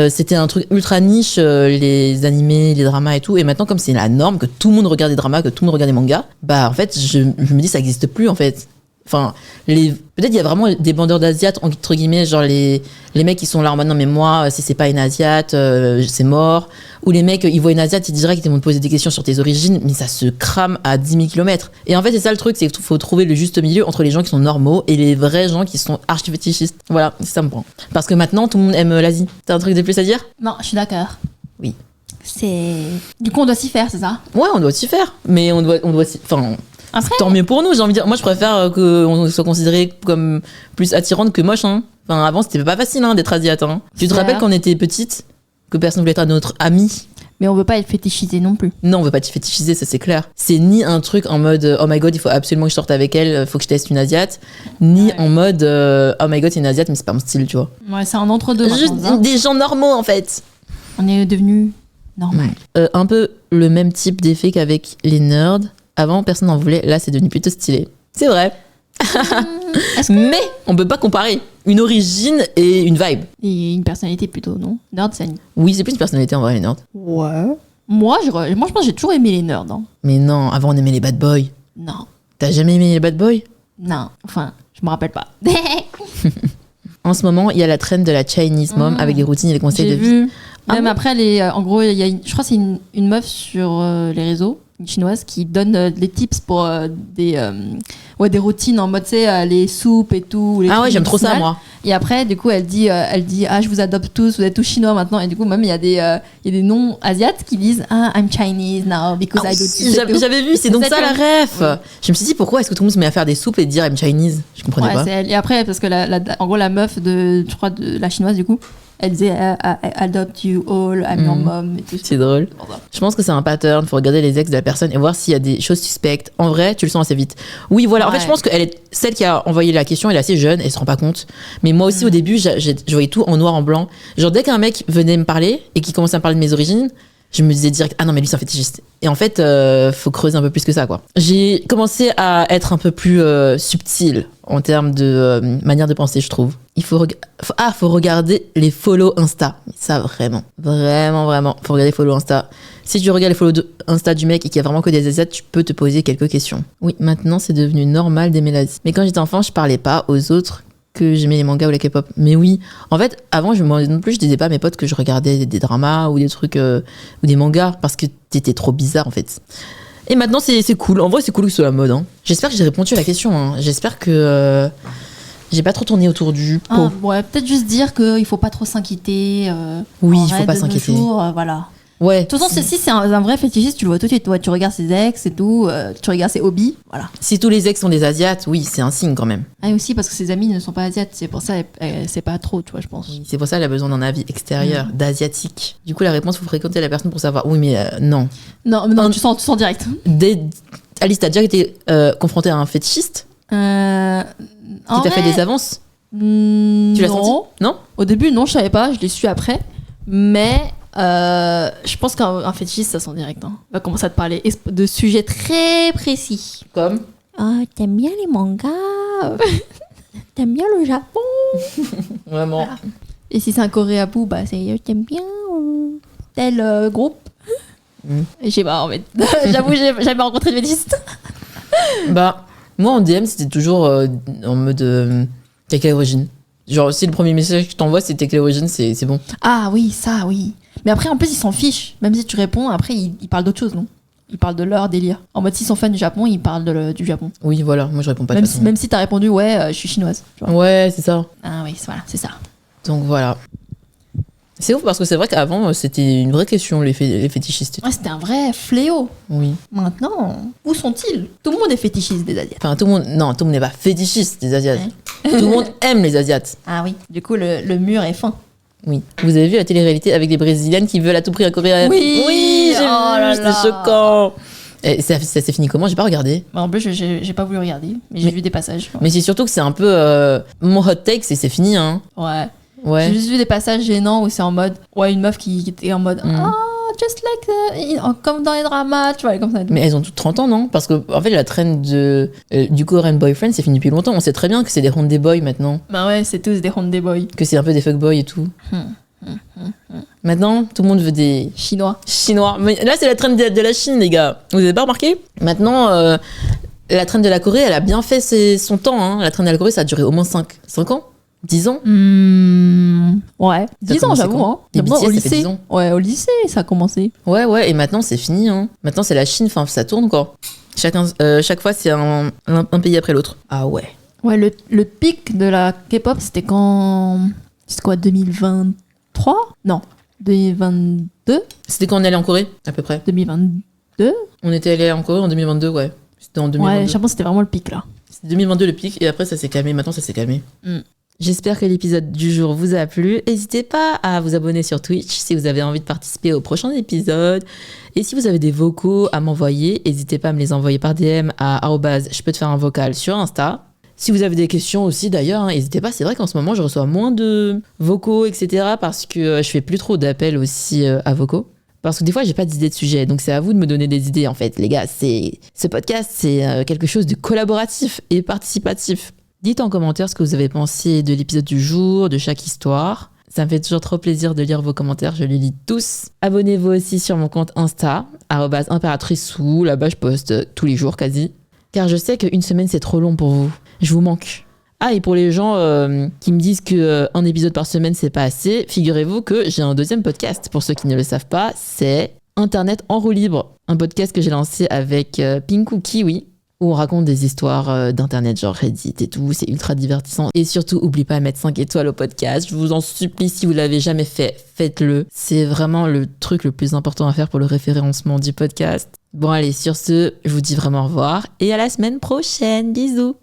C'était un truc ultra niche, les animés, les dramas et tout. Et maintenant, comme c'est la norme, que tout le monde regarde des dramas, que tout le monde regarde des mangas, en fait, je me dis, ça existe plus, en fait. Enfin, peut-être il y a vraiment des bandeurs d'asiates, entre guillemets, genre les mecs qui sont là en mode non, mais moi, si c'est pas une asiate, c'est mort. Ou les mecs, ils voient une asiate, ils direct, ils vont te poser des questions sur tes origines, mais ça se crame à 10 000 km. Et en fait, c'est ça le truc, c'est qu'il faut trouver le juste milieu entre les gens qui sont normaux et les vrais gens qui sont archi-fétichistes. Voilà, c'est ça me prend. Parce que maintenant, tout le monde aime l'Asie. T'as un truc de plus à dire? Non, je suis d'accord. Oui. Du coup, on doit s'y faire, c'est ça? Ouais, on doit s'y faire. Mais on doit enfin, Après, tant mieux pour nous, j'ai envie de dire. Moi, je préfère qu'on soit considéré comme plus attirante que moche, hein. Enfin, avant, c'était pas facile, hein, d'être asiate, hein. Tu te rappelles quand on était petite, que personne voulait être notre amie? mais on veut pas être fétichisé non plus. Non, on veut pas te fétichiser, ça c'est clair. C'est ni un truc en mode oh my god, il faut absolument que je sorte avec elle, faut que je teste une asiate, ni en mode oh my god, c'est une asiate, mais c'est pas mon style, tu vois. Ouais, c'est un entre-deux. Juste des gens normaux en fait. On est devenus normal. Un peu le même type d'effet qu'avec les nerds. Avant, personne n'en voulait, là c'est devenu plutôt stylé. C'est vrai. Mais on peut pas comparer une origine et une vibe. Et une personnalité plutôt, non? Nerd, c'est Oui, c'est plus une personnalité en vrai, les nerds. Ouais. Moi, je pense que j'ai toujours aimé les nerds. Hein. Mais non, avant on aimait les bad boys. Non. T'as jamais aimé les bad boys? Non. Enfin, je me rappelle pas. En ce moment, il y a la trend de la Chinese mom avec des routines et des conseils de vie. Vu. Même après, en gros, il y a je crois que c'est une meuf sur les réseaux, une chinoise, qui donne des tips pour des routines en mode, tu sais, les soupes et tout. Ah ouais, j'aime trop ça, moi. Et après, du coup, elle dit ah, je vous adopte tous, vous êtes tous chinois maintenant. Et du coup, même, il y a des noms asiates qui disent ah, I'm Chinese now because I do this. J'avais vu, c'est donc ça la ref. Oui. Je me suis dit, pourquoi est-ce que tout le monde se met à faire des soupes et dire I'm Chinese? Je comprenais pas. Et après, parce que en gros, la meuf de la chinoise, du coup, elle disait I adopt you all, I'm your mom et tout ça. C'est drôle. Je pense que c'est un pattern. Faut regarder les ex de la personne et voir s'il y a des choses suspectes. En vrai, tu le sens assez vite. Oui, voilà. En fait, je pense qu'elle est celle qui a envoyé la question. Elle est assez jeune. Elle se rend pas compte. Mais moi aussi, au début, je voyais tout en noir en blanc. Genre, dès qu'un mec venait me parler et qui commençait à me parler de mes origines, je me disais direct, ah non, mais lui, c'est un fétichiste. Et en fait, faut creuser un peu plus que ça, quoi. J'ai commencé à être un peu plus subtil en termes de manière de penser, je trouve. Il faut regarder les follow Insta. Ça, vraiment. Vraiment. Faut regarder les follow Insta. Si tu regardes les follow Insta du mec et qu'il y a vraiment que des asiates, tu peux te poser quelques questions. Oui, maintenant, c'est devenu normal d'aimer l'Asie. Mais quand j'étais enfant, je parlais pas aux autres que j'aimais les mangas ou la K-pop. Mais oui, en fait, avant, moi non plus, je disais pas à mes potes que je regardais des dramas ou des trucs, ou des mangas, parce que t'étais trop bizarre, en fait. Et maintenant, c'est cool. En vrai, c'est cool que ce soit la mode. Hein. J'espère que j'ai répondu à la question. Hein. J'espère que j'ai pas trop tourné autour du pot. Ouais, peut-être juste dire qu'il faut pas trop s'inquiéter. Oui, il faut pas s'inquiéter. Voilà. Ouais. De toute façon, si c'est un vrai fétichiste, tu le vois tout de suite. Tu regardes ses ex et tout, tu regardes ses hobbies, voilà. Si tous les ex sont des asiates, oui, c'est un signe quand même. Ah, et aussi parce que ses amis ne sont pas asiates, c'est pour ça c'est pas trop, tu vois, je pense. Oui, c'est pour ça qu'elle a besoin d'un avis extérieur, d'asiatique. Du coup, la réponse, faut fréquenter la personne pour savoir. Oui, mais non. Non, tu sens direct. Alice, t'as déjà été confrontée à un fétichiste qui t'a fait des avances? Tu l'as senti? Non. Au début, non, je savais pas, je l'ai su après. Mais je pense qu'un fétichiste, ça sent direct. Hein. Il va commencer à te parler de sujets très précis. Comme t'aimes bien les mangas? T'aimes bien le Japon? Vraiment. Voilà. Et si c'est un coréabou, bah c'est t'aimes bien tel groupe? Je sais pas, en fait. J'avoue, j'ai jamais rencontré de fétichiste. Bah, moi en DM, c'était toujours en mode t'as quelle origine? Genre, si le premier message que je t'envoie, c'est t'es quelle origine, c'est bon. Ah oui, ça, oui. Mais après, en plus, ils s'en fichent. Même si tu réponds, après, ils parlent d'autre chose, non? Ils parlent de leur délire. En mode, s'ils sont fans du Japon, ils parlent du Japon. Oui, voilà, moi je réponds pas de façon. Même si t'as répondu, ouais, je suis chinoise. Tu vois. Ouais, c'est ça. Ah oui, voilà, c'est ça. Donc voilà. C'est ouf parce que c'est vrai qu'avant, c'était une vraie question, les fétichistes. Ouais, c'était un vrai fléau. Oui. Maintenant, où sont-ils? Tout le monde est fétichiste des Asiates. Enfin, tout le monde n'est pas fétichiste des Asiates. Tout le monde aime les Asiates. Ah oui. Du coup, le mur est fin. Oui. Vous avez vu la télé-réalité avec des Brésiliennes qui veulent à tout prix un Coréen? Oui, j'ai vu, c'était choquant. Et ça s'est fini comment? J'ai pas regardé. En plus, j'ai pas voulu regarder, mais j'ai vu des passages. Ouais. Mais c'est surtout que c'est un peu mon hot take, c'est fini, hein. Ouais. Ouais. J'ai juste vu des passages gênants où c'est en mode une meuf qui était en mode just like comme dans les dramas, tu vois, comme ça. Mais elles ont toutes 30 ans, non? Parce que en fait la trend du Korean boyfriend, c'est fini depuis longtemps. On sait très bien que c'est des Hyundai boys maintenant. Bah ouais, c'est tous des Hyundai boys. Que c'est un peu des fuckboys et tout. Maintenant, tout le monde veut des Chinois. Mais là, c'est la trend de la Chine, les gars. Vous avez pas remarqué? Maintenant, La traîne de la Corée, elle a bien fait son temps. Hein. La traîne de la Corée, ça a duré au moins 5 ans 10 ans. Ouais, 10 ans, j'avoue. Hein. Les BTS, Au ça fait lycée. 10 ans. Ouais, au lycée, ça a commencé. Ouais, et maintenant, c'est fini. Hein. Maintenant, c'est la Chine, enfin, ça tourne, quoi. Chaque fois, c'est un pays après l'autre. Ah ouais. Ouais, le pic de la K-pop, c'était quand... C'était quoi, 2023 ? Non, 2022 ? C'était quand on est allé en Corée, à peu près. 2022 ? On était allé en Corée en 2022, ouais. C'était en 2022. Ouais, je pense que c'était vraiment le pic, là. C'était 2022 le pic, et après, ça s'est calmé. Maintenant, ça s'est calmé. J'espère que l'épisode du jour vous a plu. N'hésitez pas à vous abonner sur Twitch si vous avez envie de participer au prochain épisode. Et si vous avez des vocaux à m'envoyer, n'hésitez pas à me les envoyer par DM à @je peux te faire un vocal sur Insta. Si vous avez des questions aussi d'ailleurs, n'hésitez pas. C'est vrai qu'en ce moment, je reçois moins de vocaux, etc. parce que je fais plus trop d'appels aussi à vocaux. Parce que des fois, j'ai pas d'idée de sujet. Donc, c'est à vous de me donner des idées, en fait. Les gars, ce podcast, c'est quelque chose de collaboratif et participatif. Dites en commentaire ce que vous avez pensé de l'épisode du jour, de chaque histoire. Ça me fait toujours trop plaisir de lire vos commentaires, je les lis tous. Abonnez-vous aussi sur mon compte Insta, @impératricesou, là-bas je poste tous les jours quasi. Car je sais qu'une semaine c'est trop long pour vous, je vous manque. Ah, et pour les gens qui me disent qu'un épisode par semaine c'est pas assez, figurez-vous que j'ai un deuxième podcast, pour ceux qui ne le savent pas, c'est Internet en roue libre. Un podcast que j'ai lancé avec Pinku Kiwi, où on raconte des histoires d'internet, genre Reddit et tout, c'est ultra divertissant. Et surtout, n'oubliez pas de mettre 5 étoiles au podcast, je vous en supplie, si vous l'avez jamais fait, faites-le. C'est vraiment le truc le plus important à faire pour le référencement du podcast. Bon allez, sur ce, je vous dis vraiment au revoir, et à la semaine prochaine, bisous.